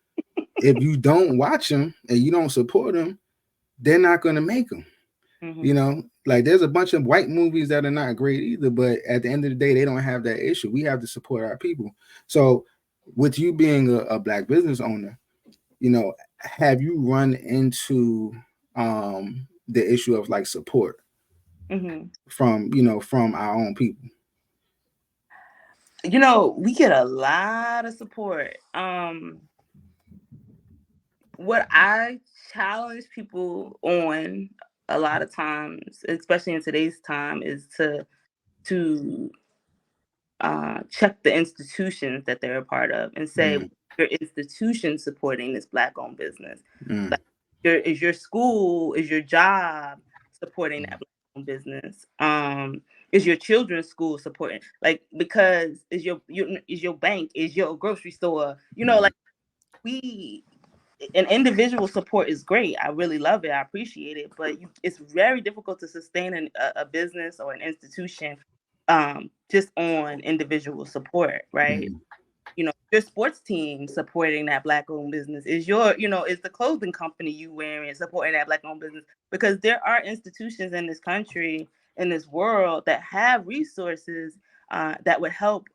if you don't watch them and you don't support them, they're not going to make them. Like, there's a bunch of white movies that are not great either, but at the end of the day, they don't have that issue. We have to support our people. So with you being a Black business owner, have you run into the issue of like support from our own people? We get a lot of support. What I challenge people on a lot of times, especially in today's time, is to check the institutions that they're a part of and say, your institution supporting this Black-owned business? Like, is your school, is your job supporting that Black-owned business? is your children's school supporting? Like, because is your bank, is your grocery store, like an individual support is great. I really love it. I appreciate it. But it's very difficult to sustain a business or an institution just on individual support, right? Your sports team supporting that Black-owned business, is is the clothing company you wearing supporting that Black-owned business, because there are institutions in this country, in this world, that have resources that would help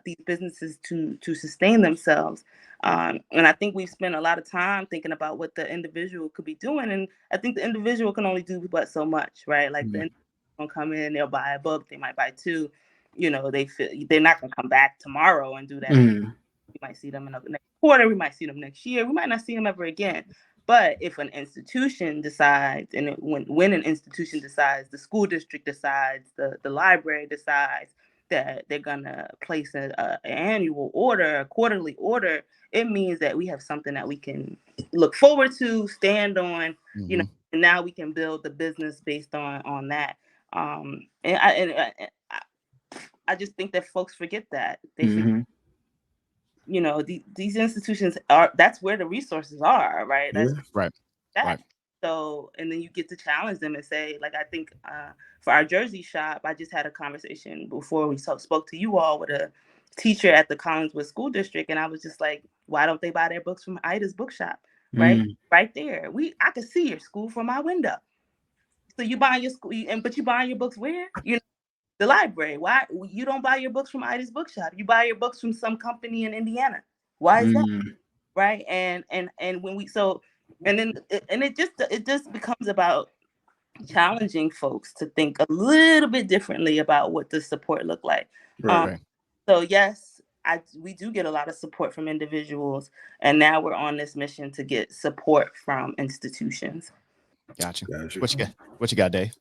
these businesses to sustain themselves. And I think we've spent a lot of time thinking about what the individual could be doing, and I think the individual can only do but so much, right? Like the individual will come in, they'll buy a book, they might buy two. They feel they're not gonna come back tomorrow and do that. We might see them in the next quarter, we might see them next year, we might not see them ever again. But if an institution decides, and when an institution decides, the school district decides, the library decides that they're gonna place an annual order, a quarterly order, it means that we have something that we can look forward to, stand on, and now we can build the business based on that. And I just think that folks forget that. They forget, these institutions that's where the resources are, right? That's right. So, and then you get to challenge them and say, like, I think for our Jersey shop, I just had a conversation before we spoke to you all with a teacher at the Collinswood School District, and I was just like, why don't they buy their books from Ida's bookshop? Right, right there. I could see your school from my window. So you buying your school, but you buying your books where? The library. Why you don't buy your books from Ida's bookshop? You buy your books from some company in Indiana. Why is that? Right. And when it just becomes about challenging folks to think a little bit differently about what the support look like. So yes, we do get a lot of support from individuals, and now we're on this mission to get support from institutions. Gotcha. What you got, Dave?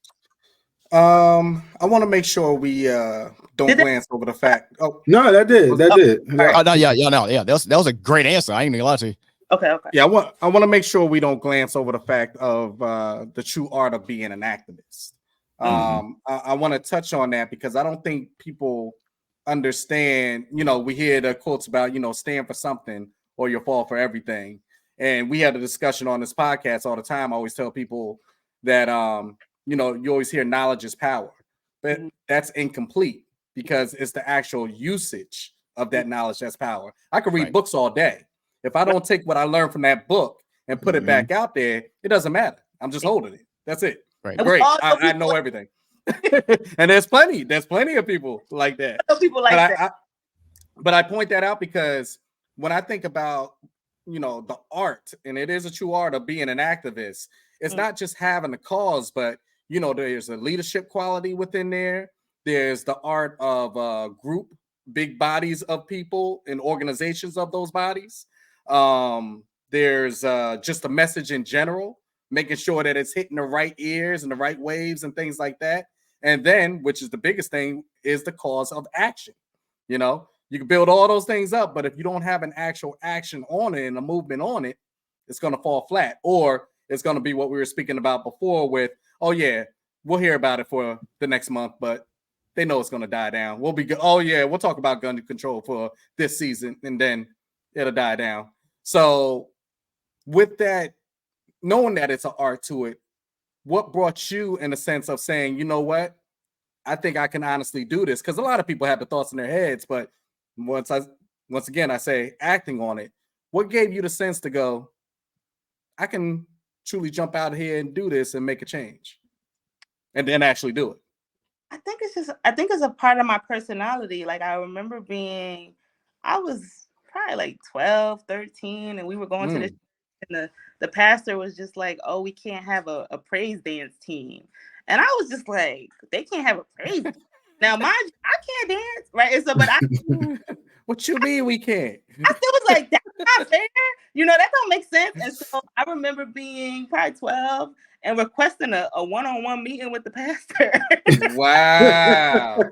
I want to make sure we don't glance over the fact. Oh no, that did. Right. Oh no, yeah. That was a great answer. I ain't gonna lie to you. Okay. Yeah, I want to make sure we don't glance over the fact of the true art of being an activist. I want to touch on that because I don't think people understand. We hear the quotes about stand for something or you'll fall for everything. And we had a discussion on this podcast all the time. I always tell people that you always hear knowledge is power, but that's incomplete because it's the actual usage of that knowledge that's power. I could read books all day. If I don't take what I learned from that book and put it back out there, it doesn't matter. I'm just holding it. That's it. Right. Great. I know everything. And there's plenty of people like that. But I point that out because when I think about, the art, and it is a true art of being an activist, it's not just having a cause, but there's a leadership quality within there. There's the art of group, big bodies of people and organizations of those bodies. There's just a message in general, making sure that it's hitting the right ears and the right waves and things like that. And then, which is the biggest thing, is the cause of action. You can build all those things up, but if you don't have an actual action on it and a movement on it, it's going to fall flat. Or it's going to be what we were speaking about before with, oh yeah, we'll hear about it for the next month, but they know it's going to die down. We'll be good. Oh yeah, we'll talk about gun control for this season, and then it'll die down. So with that, knowing that it's an art to it, what brought you in a sense of saying, you know what, I think I can honestly do this? Because a lot of people have the thoughts in their heads, but once again I say acting on it, what gave you the sense to go, I can truly jump out here and do this and make a change and then actually do it? I think it's a part of my personality. Like I remember I was probably like 12, 13, and we were going to this, and the pastor was just like, oh, we can't have a praise dance team. And I was just like, they can't have a praise dance. Now, mind you, I can't dance, right? And so, but what you mean we can't? I still was like, that's not fair. That don't make sense. And so I remember being probably 12 and requesting a one-on-one meeting with the pastor. Wow.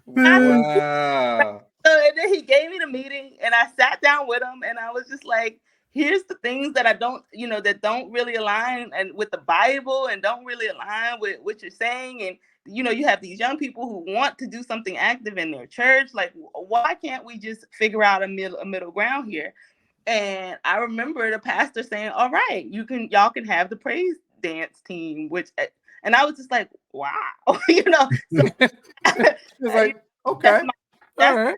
Wow. So and then he gave me the meeting, and I sat down with him, and I was just like, here's the things that I don't, that don't really align and with the Bible and don't really align with what you're saying. And, you have these young people who want to do something active in their church. Like, why can't we just figure out a middle ground here? And I remember the pastor saying, all right, y'all can have the praise dance team, and I was just like, wow, So, It's like, okay, all right.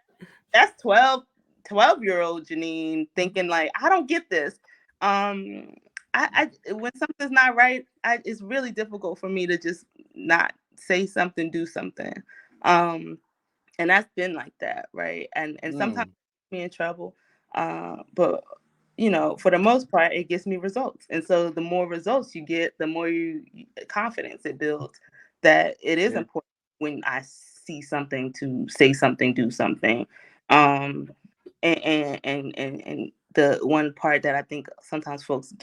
That's 12-year-old Jeannine thinking like, I don't get this. I when something's not right, it's really difficult for me to just not say something, do something. And that's been like that, right? And sometimes me in trouble. But for the most part, it gets me results. And so the more results you get, the more confidence it builds that it is important when I see something to say something, do something. And the one part that I think sometimes folks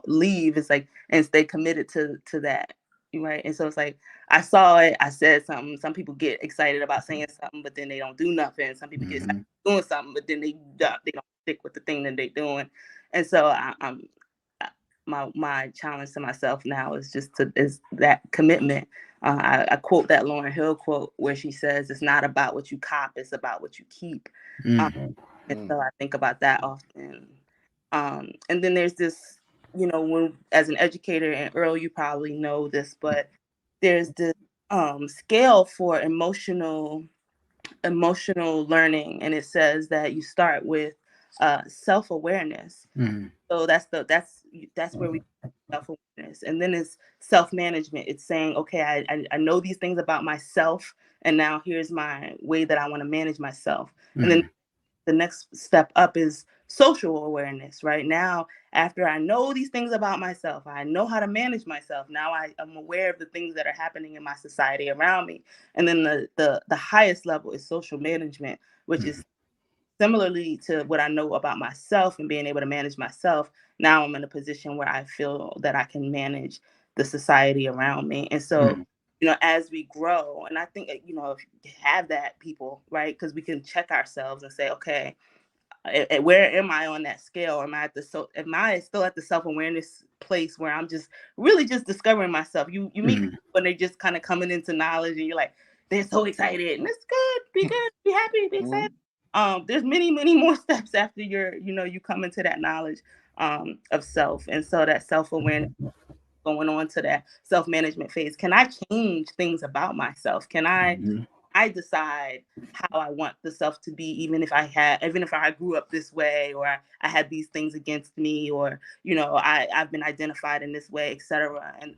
leave is like, and stay committed to that. Right. And so it's like, I saw it, I said something. Some people get excited about saying something, but then they don't do nothing. Some people get excited about doing something, but then they don't stick with the thing that they're doing. And so my challenge to myself now is is that commitment. I quote that Lauryn Hill quote where she says, it's not about what you cop, it's about what you keep. And so I think about that often. And then there's this, when as an educator, and Earl, you probably know this, but there's this scale for emotional learning, and it says that you start with self-awareness. So that's where we self-awareness, and then it's self-management. It's saying, okay, I know these things about myself, and now here's my way that I want to manage myself. And then the next step up is social awareness. Right now, after I know these things about myself, I know how to manage myself. Now I am aware of the things that are happening in my society around me. And then the highest level is social management, which is similarly to what I know about myself and being able to manage myself. Now I'm in a position where I feel that I can manage the society around me. And so, as we grow, and I think, if you have that, people, right? Because we can check ourselves and say, okay, where am I on that scale? Am I still at the self-awareness place where I'm just really just discovering myself? You meet people when they're just kind of coming into knowledge, and you're like, they're so excited, and it's good, be happy, be excited. There's many, many more steps after you come into that knowledge of self. And so that self-awareness, going on to that self-management phase. Can I change things about myself? Can I decide how I want the self to be, even if I grew up this way, or I had these things against me, or I've been identified in this way, etc. And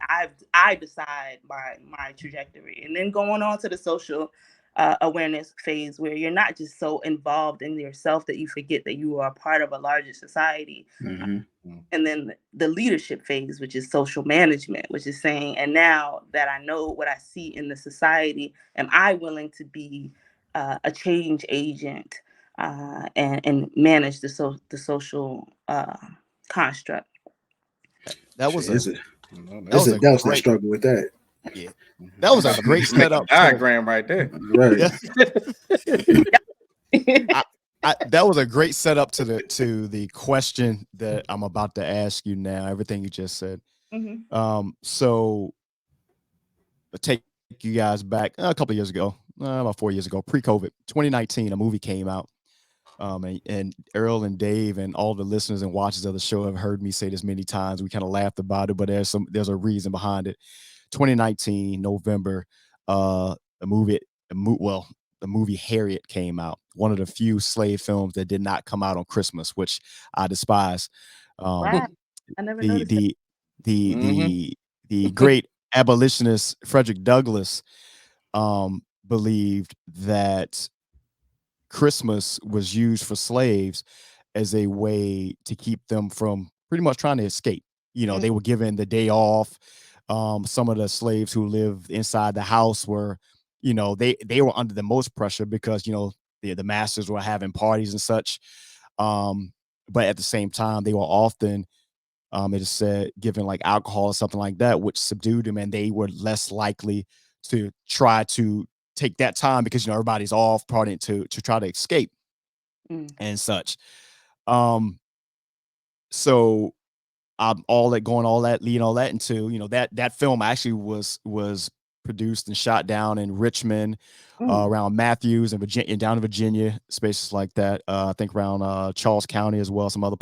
I decide my trajectory. And then going on to the social awareness phase, where you're not just so involved in yourself that you forget that you are a part of a larger society. And then the leadership phase, which is social management, which is saying, and now that I know what I see in the society, am I willing to be a change agent and manage the social construct? That was it's adults that struggle with that. Yeah, that was a great setup. Diagram right there. Right. That was a great setup to the question that I'm about to ask you now. Everything you just said. So I'll take you guys back a couple of years ago, about 4 years ago, pre-COVID, 2019. A movie came out, and Earl and Dave and all the listeners and watchers of the show have heard me say this many times. We kind of laughed about it, but there's a reason behind it. 2019 November, the movie Harriett came out. One of the few slave films that did not come out on Christmas, which I despise. Wow. I never noticed The great abolitionist Frederick Douglass believed that Christmas was used for slaves as a way to keep them from pretty much trying to escape. They were given the day off. Some of the slaves who lived inside the house were, they were under the most pressure because, the masters were having parties and such. But at the same time, they were often, it is said, given like alcohol or something like that, which subdued them, and they were less likely to try to take that time because, everybody's off partying to try to escape and such. so I'm all that leading all that into, you know, that film actually was produced and shot down in Richmond, around Matthews and Virginia, down in Virginia, spaces like that. I think around Charles County as well, some other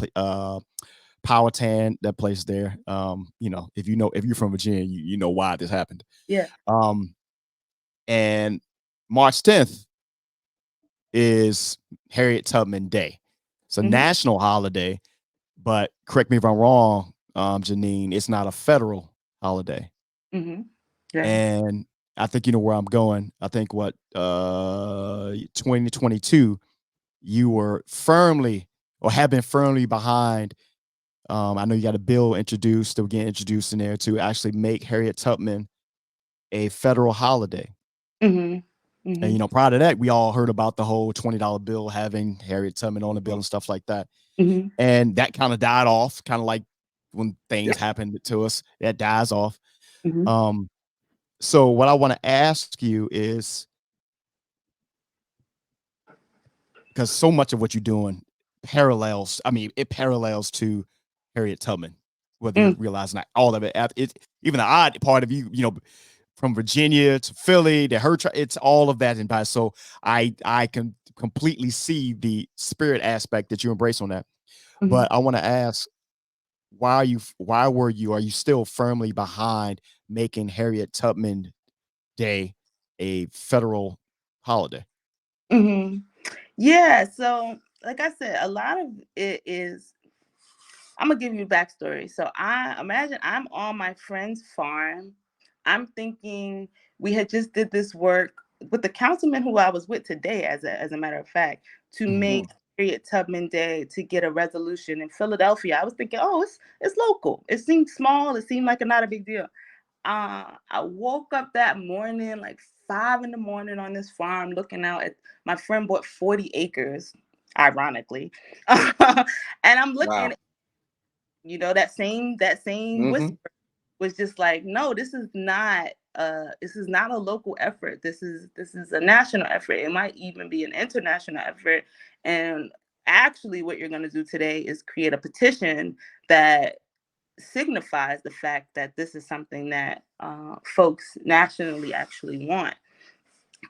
Powhatan, that place there. You know, if you're from Virginia, you know why this happened. Yeah. And March 10th is Harriett Tubman Day. It's a national holiday, but correct me if I'm wrong, Jeannine, it's not a federal holiday. Yeah. And I think you know where I'm going. I think 2022, you were firmly or have been firmly behind. I know you got a bill introduced that will get introduced in there to actually make Harriett Tubman a federal holiday. And you know, prior to that, we all heard about the whole $20 bill having Harriett Tubman on the bill and stuff like that. And that kind of died off, kind of like when things happen to us, that dies off. So what I want to ask you is, because so much of what you're doing it parallels to Harriett Tubman, whether you realize not all of it. Even the odd part of you know, from Virginia to Philly to it's all of that. And so I can completely see the spirit aspect that you embrace on that. But I want to ask, are you still firmly behind making Harriett Tubman Day a federal holiday? Yeah. So, like I said, a lot of it is. I'm gonna give you a backstory. So I imagine I'm on my friend's farm. I'm thinking we had just did this work with the councilman who I was with today, as a matter of fact, to make Harriett Tubman Day, to get a resolution in Philadelphia. I was thinking, oh, it's local. It seemed small. It seemed like not a big deal. I woke up that morning, like 5 a.m. on this farm, looking out at my friend bought 40 acres, ironically, and I'm looking. You know, that same whisper was just like, no, this is not a local effort. This is a national effort. It might even be an international effort. And actually what you're going to do today is create a petition that signifies the fact that this is something that folks nationally actually want.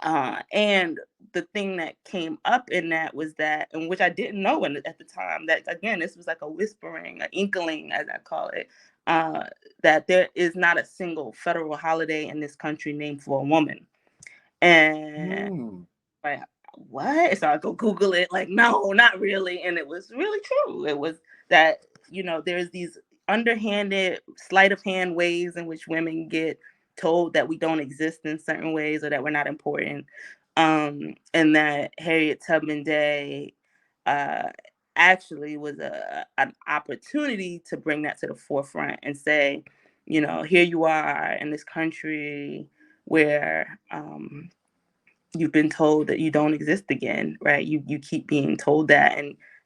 And the thing that came up in that was that, and which I didn't know at the time, that again, this was like a whispering, an inkling, as I call it, that there is not a single federal holiday in this country named for a woman. And like, what? So I go Google it, like, no, not really. And it was really true. It was that, you know, there's these underhanded, sleight of hand ways in which women get told that we don't exist in certain ways or that we're not important. And that Harriett Tubman Day actually was an opportunity to bring that to the forefront and say, you know, here you are in this country where you've been told that you don't exist again, right? You keep being told that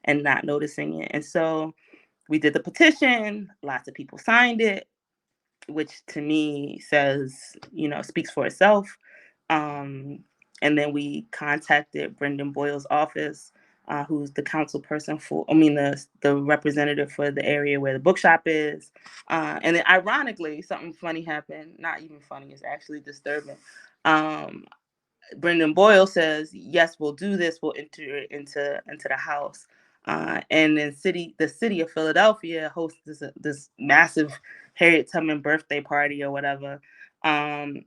and not noticing it. And so we did the petition, lots of people signed it, which to me says, you know, speaks for itself. And then we contacted Brendan Boyle's office, who's the council person the representative for the area where the bookshop is. And then ironically, something funny happened. Not even funny, it's actually disturbing. Brendan Boyle says, yes, we'll do this. We'll enter it into the House. And then the city of Philadelphia hosts this massive Harriett Tubman birthday party or whatever, and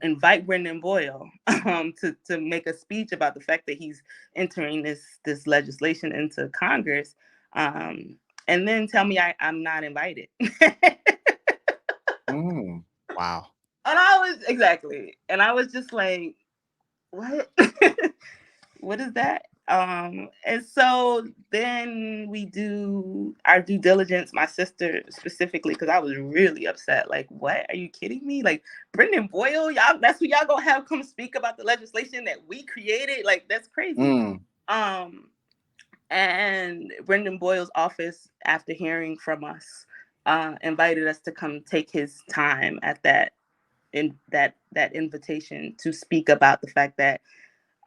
invite Brendan Boyle to make a speech about the fact that he's entering this legislation into Congress, and then tell me I'm not invited. Wow. And I was just like, what? What is that? And so then we do our due diligence, my sister specifically, because I was really upset. Like, what? Are you kidding me? Like, Brendan Boyle, y'all, that's who y'all gonna have come speak about the legislation that we created? Like, that's crazy. And Brendan Boyle's office, after hearing from us, invited us to come take his time at that invitation to speak about the fact that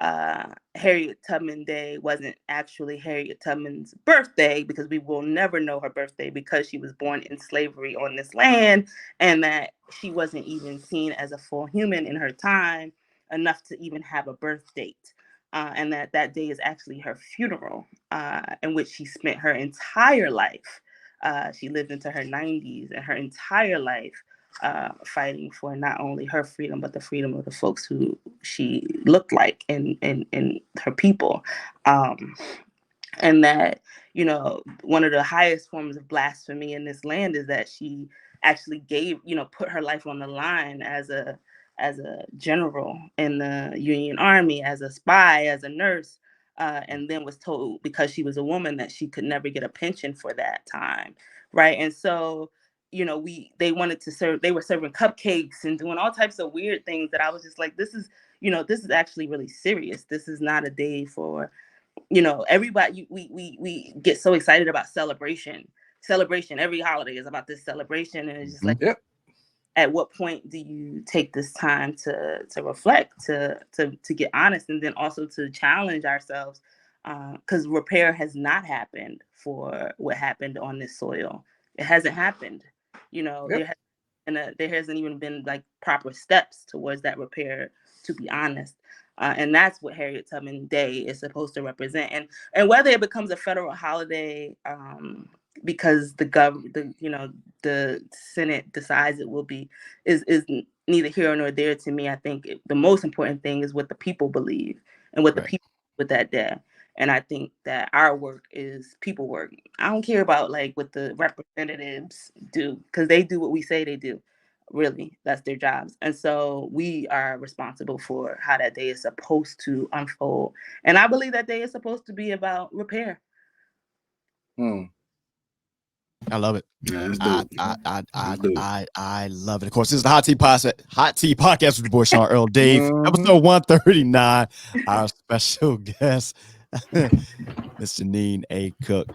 Harriett Tubman Day wasn't actually Harriett Tubman's birthday, because we will never know her birthday because she was born in slavery on this land, and that she wasn't even seen as a full human in her time enough to even have a birth date. And that day is actually her funeral, in which she spent her entire life. She lived into her 90s, and her entire life fighting for not only her freedom, but the freedom of the folks who she looked like and her people. And that, you know, one of the highest forms of blasphemy in this land is that she actually gave, you know, put her life on the line as a general in the Union Army, as a spy, as a nurse, and then was told, because she was a woman, that she could never get a pension for that time, right? And so, you know, they wanted to serve, they were serving cupcakes and doing all types of weird things that I was just like, this is, you know, this is actually really serious. This is not a day for, you know, everybody. We get so excited about celebration. Every holiday is about this celebration, and it's just like, yep. At what point do you take this time to reflect, to get honest, and then also to challenge ourselves, because repair has not happened for what happened on this soil. It hasn't happened. You know, Yep. there hasn't even been like proper steps towards that repair, to be honest. And that's what Harriett Tubman Day is supposed to represent. And whether it becomes a federal holiday, because the Senate decides it will be, is neither here nor there to me. I think the most important thing is what the people believe and what the people do with that day. And I think that our work is people work. I don't care about like what the representatives do, because they do what we say they do. Really, that's their jobs. And so we are responsible for how that day is supposed to unfold. And I believe that day is supposed to be about repair. I love it. Yeah, I love it. Of course, this is the Hot Tea Podcast with your boy Shawn, Earl, Dave, episode 139. Our special guest, Miss Jeannine A. Cook.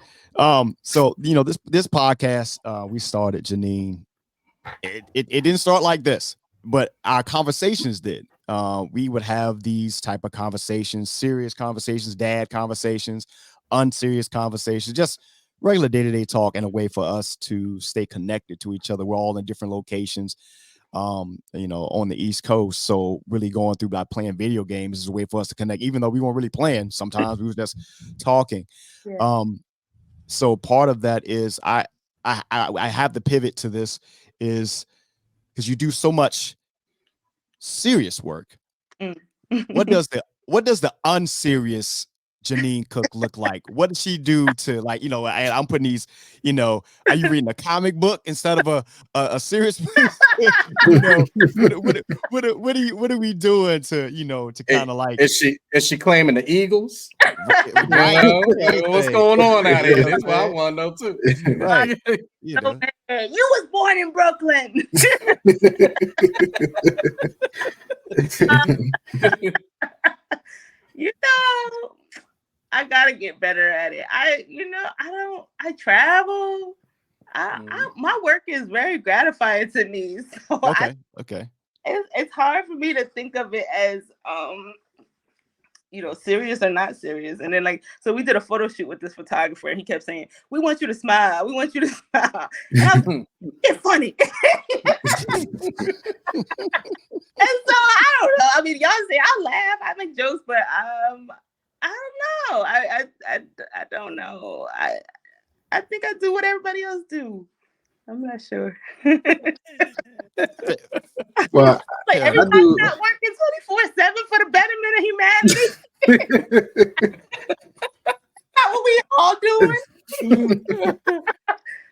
So you know, this podcast we started, Jeannine. It didn't start like this, but our conversations did. We would have these type of conversations, serious conversations, dad conversations, unserious conversations, just regular day-to-day talk, and a way for us to stay connected to each other. We're all in different locations, you know, on the East Coast. So really going through by playing video games is a way for us to connect, even though we weren't really playing. Sometimes we was just talking. Yeah. So part of that is I have the pivot to this is because you do so much serious work. What does the unserious Jeannine Cook look like? What does she do to, like, you know, I'm putting these, you know, are you reading a comic book instead of a serious you know, what are we doing to, you know, to kind of like, is she claiming the Eagles? Right. What's going on out here? That's what I want to know too. Right. You know. You was born in Brooklyn. You know, I gotta get better at it. I travel. My work is very gratifying to me. So okay. It's hard for me to think of it as you know, serious or not serious. And then like, so we did a photo shoot with this photographer, and he kept saying, "We want you to smile. We want you to smile." And I was like, it's funny. And so I don't know. I mean, y'all say I laugh, I make jokes, but I don't know. I don't know. I think I do what everybody else do. I'm not sure. Well, like everybody's not working 24/7 for the betterment of humanity. Not what we all doing.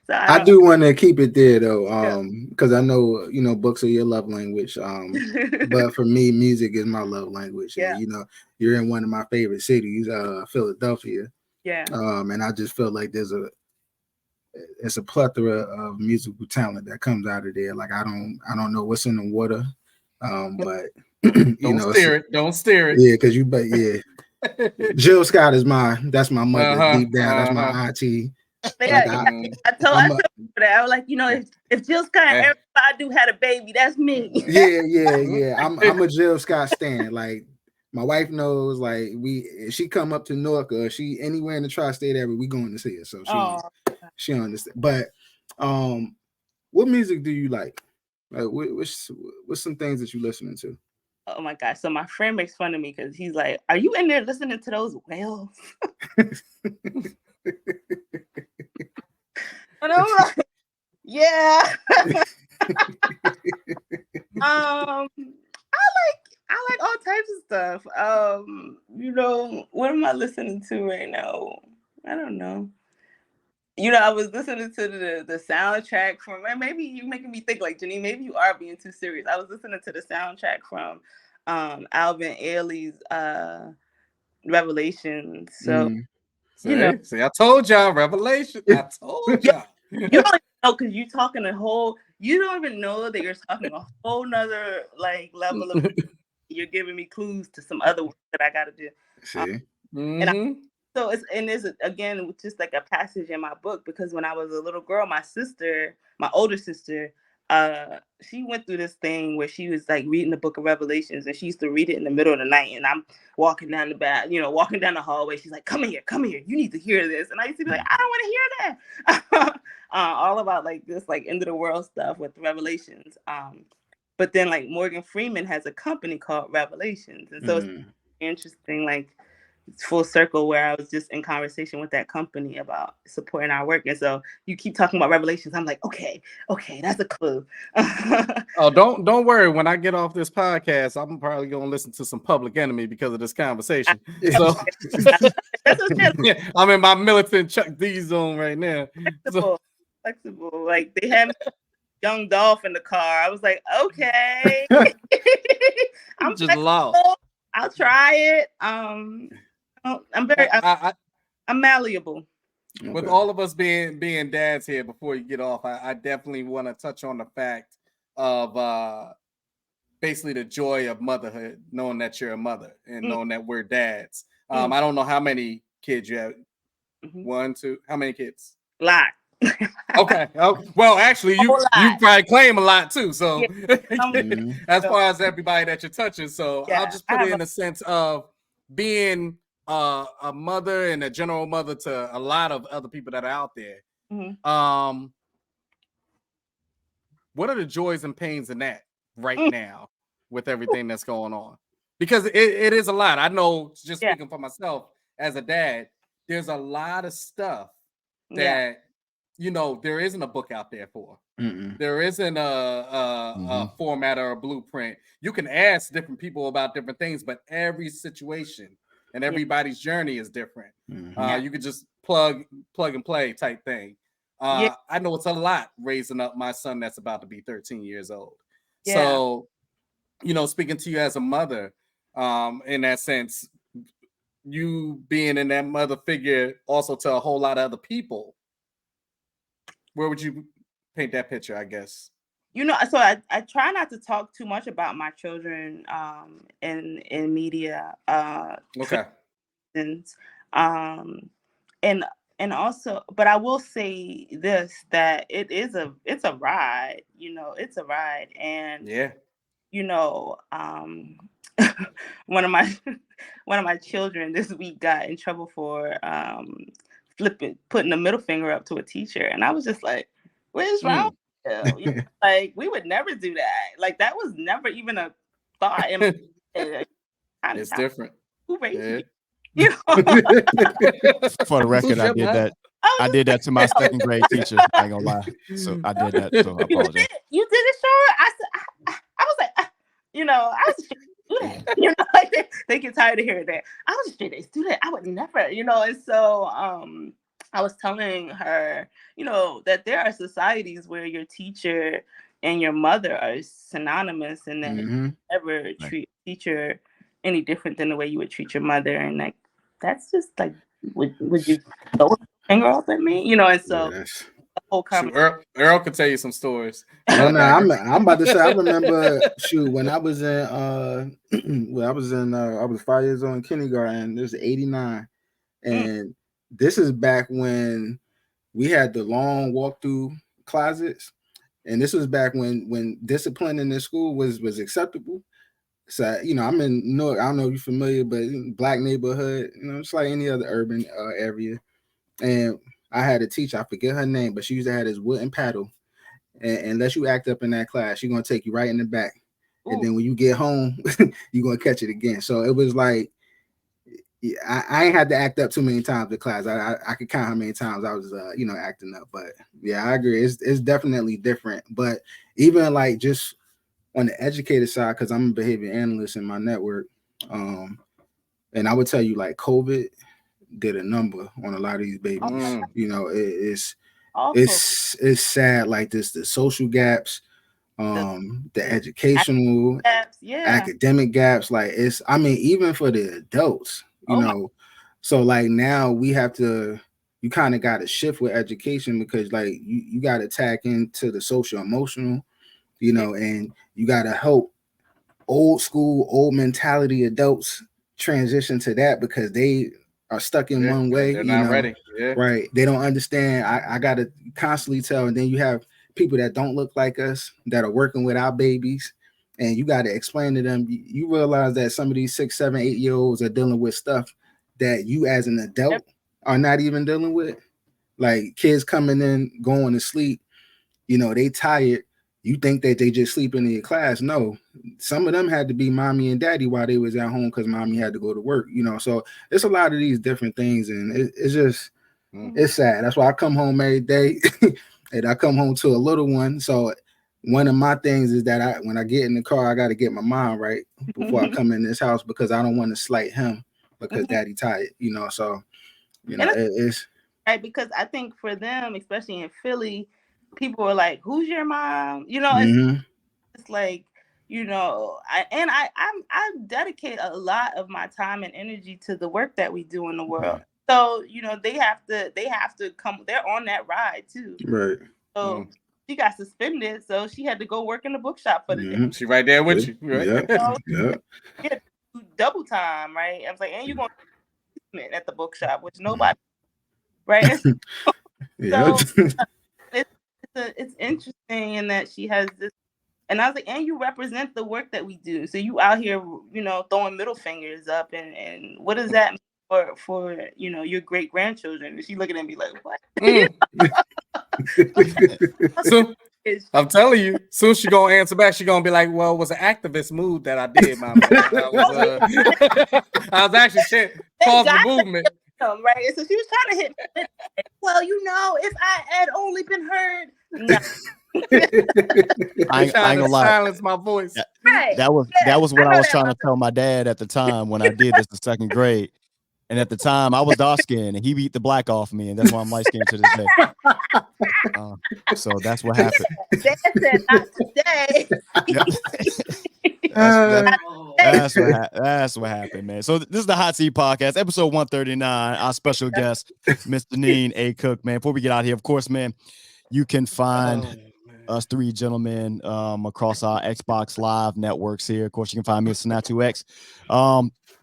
So I do want to keep it there though, because I know, you know, books are your love language. But for me, music is my love language. Yeah. And, you know, you're in one of my favorite cities, Philadelphia. Yeah. And I just feel like it's a plethora of musical talent that comes out of there. Like I don't know what's in the water, but don't steer it. Yeah, because Jill Scott is that's my mother deep down. That's my auntie. I told that. I was like, you know, if Jill Scott and everybody had a baby, that's me. Yeah. I'm a Jill Scott stan. Like my wife knows, like, if she come up to Newark or she anywhere in the tri-state area, we going to see her. So she understands. But what music do you like? Like, what's some things that you listening to? Oh my gosh. So my friend makes fun of me because he's like, "Are you in there listening to those whales?" And I'm like, yeah. I like all types of stuff. What am I listening to right now? I don't know. I was listening to the soundtrack from, maybe you making me think like, Jeannine, maybe you are being too serious. I was listening to the soundtrack from Alvin Ailey's Revelations. So see, I told y'all Revelation. I told y'all. You don't even know, because you're talking you don't even know that you're talking a whole nother like level of you're giving me clues to some other work that I gotta do. And there's again just like a passage in my book, because when I was a little girl, my older sister, she went through this thing where she was like reading the book of Revelations, and she used to read it in the middle of the night, and I'm walking down the hallway. She's like, come here, you need to hear this. And I used to be like, I don't want to hear that. All about like this like end of the world stuff with Revelations. But then like Morgan Freeman has a company called Revelations, and so it's interesting, like it's full circle, where I was just in conversation with that company about supporting our work. And so you keep talking about Revelations. I'm like, okay, that's a clue. Oh, don't worry. When I get off this podcast, I'm probably going to listen to some Public Enemy because of this conversation. So yeah, I'm in my militant Chuck D zone right now. Flexible. Like they had Young Dolph in the car. I was like, okay. I'm just lost. I'll try it. I'm malleable. With all of us being dads here, before you get off, I definitely want to touch on the fact of basically the joy of motherhood, knowing that you're a mother and knowing that we're dads. I don't know how many kids you have. 1, 2. How many kids? A lot. Okay. Well, actually, you probably claim a lot too. So as far as everybody that you're touching, so I'll just put it in a sense of being a mother and a general mother to a lot of other people that are out there. What are the joys and pains in that right now with everything that's going on? Because it is a lot. I know, just speaking for myself as a dad, there's a lot of stuff that there isn't a book out there for. There isn't a format or a blueprint. You can ask different people about different things, but every situation and everybody's journey is different. You could just plug and play type thing. I know it's a lot raising up my son that's about to be 13 years old. So, speaking to you as a mother, in that sense, you being in that mother figure also to a whole lot of other people, where would you paint that picture, I guess? So I try not to talk too much about my children in media. Okay. And also, but I will say this, that it's a ride, it's a ride. And one of my children this week got in trouble for putting the middle finger up to a teacher, and I was just like, what is wrong with you? Like, we would never do that. Like, that was never even a thought in my head. It's different. Who raised you? For the record, I did that. I did that to my second grade teacher. I ain't gonna lie. So I did that. So I apologize. You did it, Shawn? I was like, I was do that. Like they get tired of hearing that. I was straight A's do that. I would never, and so I was telling her, that there are societies where your teacher and your mother are synonymous, and that you never treat a teacher any different than the way you would treat your mother. And like, that's just like, would you throw a finger up at me? And so the whole conversation. Earl could tell you some stories. I'm about to say, I remember when I was in I was 5 years old in kindergarten. This is 89, and this is back when we had the long walk-through closets, and this was back when discipline in the school was acceptable. So, you know, I'm in Newark. I don't know if you're familiar, but black neighborhood, you know, it's like any other urban area. And I had a teacher, I forget her name, but she used to have this wooden paddle. And unless you act up in that class, she's going to take you right in the back. Ooh. And then when you get home, you're going to catch it again. So it was like, I ain't had to act up too many times in class. I could count how many times I was, you know, acting up. But yeah, I agree. It's definitely different. But even like just on the educator side, because I'm a behavior analyst in my network, and I would tell you like COVID did a number on a lot of these babies. You know, it's sad like this, the social gaps, the educational gaps, academic gaps. Like it's, I mean, even for the adults, you know. So like now we have to, you kind of got to shift with education because like you got to tack into the social emotional, you know, and you got to help old school, old mentality adults transition to that because they are stuck in one way. They're you not know, ready. Right. They don't understand. I got to constantly tell. And then you have people that don't look like us that are working with our babies. And you got to explain to them. You realize that some of these 6, 7, 8-year-olds are dealing with stuff that you as an adult are not even dealing with. Like kids coming in, going to sleep, you know, they tired. You think that they just sleep in your class. No, some of them had to be mommy and daddy while they was at home because mommy had to go to work, you know. So it's a lot of these different things, and it's just it's sad. That's why I come home every day and I come home to a little one. So one of my things is that when I get in the car, I got to get my mind right before I come in this house because I don't want to slight him because daddy tired, you know. So, you know, it's right, because I think for them, especially in Philly, people are like, "Who's your mom?" You know, it's like, you know, I dedicate a lot of my time and energy to the work that we do in the world. So, you know, they have to come. They're on that ride too, right? So she got suspended, so she had to go work in the bookshop for the day. She right there with you, right? Yeah, double time, right? I was like, and you going to at the bookshop, which nobody, right? So it's interesting in that she has this, and I was like, and you represent the work that we do. So you out here, you know, throwing middle fingers up, and what does that mean for you know your great grandchildren? And she looking at me like, what? So I'm telling you, soon she gonna answer back. She gonna be like, "Well, it was an activist move that I did, Mama. I was actually causing the movement." Right, so she was trying to hit me. Well, you know, if I had only been heard, no. I ain't gonna lie. Silence my voice. That was what I was trying to tell my dad at the time when I did this in 2nd grade. And at the time, I was dark skinned, and he beat the black off me, and that's why I'm light skinned to this day. So that's what happened. Dad said, "Not today." That's what happened, man. So this is the Hot Seat Podcast, episode 139. Our special guest, Miss Jeannine A. Cook, man. Before we get out here, of course, man, you can find us 3 gentlemen across our Xbox Live networks here. Of course, you can find me at Snap2X.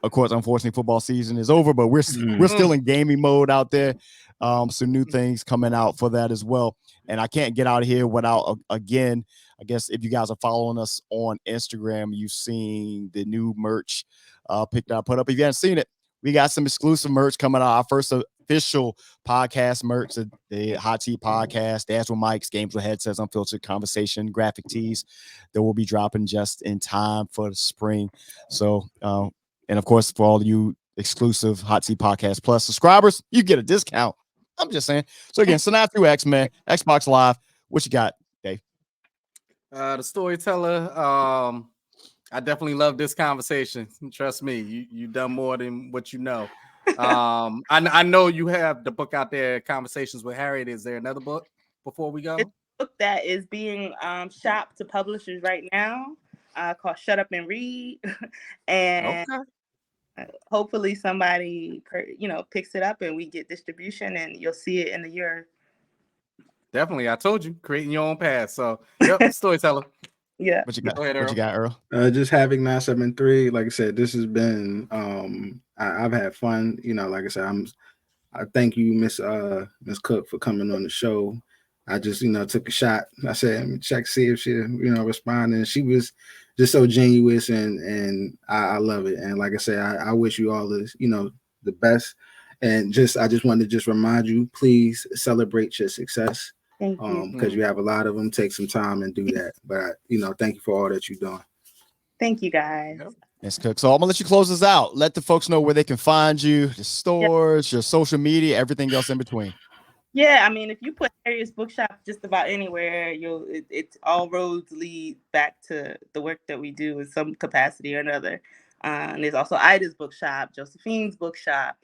Of course, unfortunately, football season is over, but we're still in gaming mode out there. Some new things coming out for that as well. And I can't get out of here without, again, I guess if you guys are following us on Instagram, you've seen the new merch put up. If you haven't seen it, we got some exclusive merch coming out. Our first official podcast merch, the Hot Seat Podcast, Dads with Mics, Games with Headsets, Unfiltered Conversation, graphic tees that will be dropping just in time for the spring. So, and of course, for all of you exclusive Hot Seat Podcast Plus subscribers, you get a discount. I'm just saying. So again, Snap2X, man, Xbox Live. What you got, Dave? The storyteller. I definitely love this conversation. Trust me, you done more than what you know. I know you have the book out there, Conversations with Harriett. Is there another book before we go? It's a book that is being shopped to publishers right now, called Shut Up and Read, and hopefully somebody picks it up and we get distribution and you'll see it in the year. Definitely, I told you, creating your own path. So, storyteller. Yeah. What you got? Go ahead, Earl. What you got, Earl? Just having 973. Like I said, this has been. I've had fun. You know, like I said, I thank you, Miss Cook, for coming on the show. I just, took a shot. I said, let me check, see if she, responded. And she was just so genuine, and I love it. And like I said, I wish you all this, the best. And I just wanted to just remind you, please celebrate your success. Thank you. Because you have a lot of them. Take some time and do that. But thank you for all that you're doing. Thank you, guys. Yep. Yes, Cook. So I'm gonna let you close this out. Let the folks know where they can find you, the stores, your social media, everything else in between. Yeah, I mean, if you put Harriett's Bookshop just about anywhere, it's all roads lead back to the work that we do in some capacity or another. And there's also Ida's Bookshop, Josephine's Bookshop.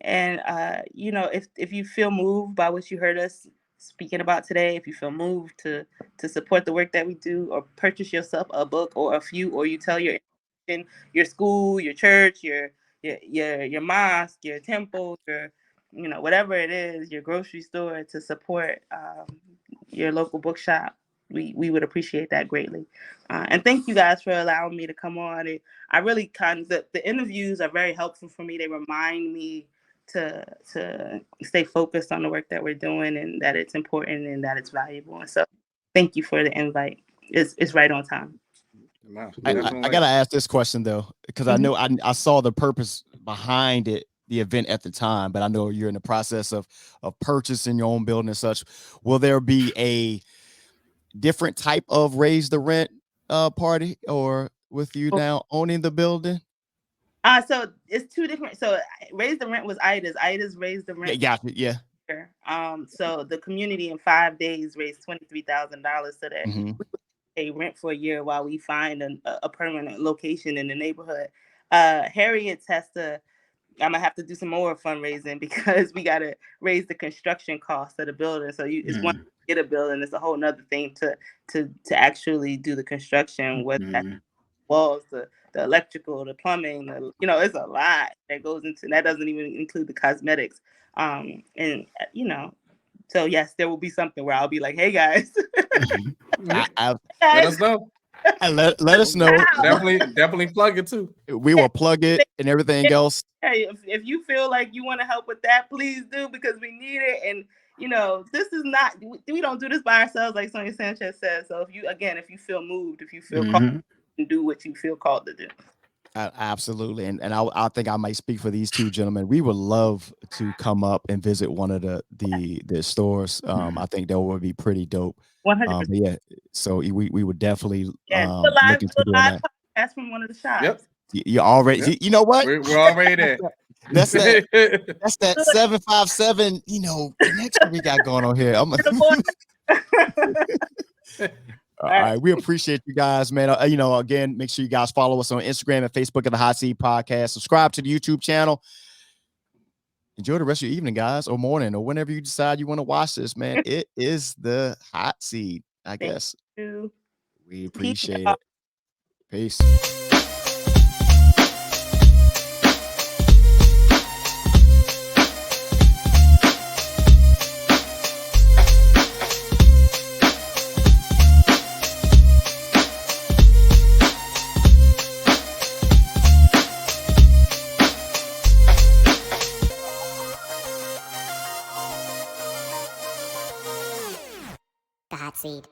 If you feel moved by what you heard us speaking about today, if you feel moved to support the work that we do, or purchase yourself a book or a few, or you tell your school, your church, your mosque, your temple, your whatever it is, your grocery store, to support your local bookshop, we would appreciate that greatly. And thank you guys for allowing me to come on. I really the interviews are very helpful for me. They remind me to stay focused on the work that we're doing, and that it's important and that it's valuable. And so thank you for the invite. It's right on time. No, I gotta ask this question though, because I know I saw the purpose behind it, the event at the time, but I know you're in the process of purchasing your own building and such. Will there be a different type of raise the rent party, or with you now owning the building? So it's two different. So raise the rent was Ida's raise the rent. Yeah. So the community in 5 days raised $23,000 so that we would pay rent for a year while we find a permanent location in the neighborhood. Harriet's I'm gonna have to do some more fundraising, because we gotta raise the construction cost of the building. So it's one to get a building, it's a whole nother thing to actually do the construction with walls, the electrical, the plumbing, it's a lot that goes into that. Doesn't even include the cosmetics. So yes, there will be something where I'll be like, hey guys, let us know. Let us know. Definitely plug it too. We will plug it and everything else. Hey, if you feel like you want to help with that, please do, because we need it. And this is not, we don't do this by ourselves, like Sonia Sanchez says. So if you feel moved, if you feel called, do what you feel called to do. Absolutely. And I think I might speak for these two gentlemen. We would love to come up and visit one of the stores. I think that would be pretty dope. 100%. Yeah. So we would definitely look into doing that. That's from one of the shops. Yep. You already, you know what? We're already there. That's that 757, connection we got going on here. All right, we appreciate you guys, man. Again, make sure you guys follow us on Instagram and Facebook at the Hot Seed Podcast. Subscribe to the YouTube channel. Enjoy the rest of your evening, guys, or morning, or whenever you decide you want to watch this, man. It is the Hot Seed, I guess. Thank you. We appreciate it. Peace. HOTSEED.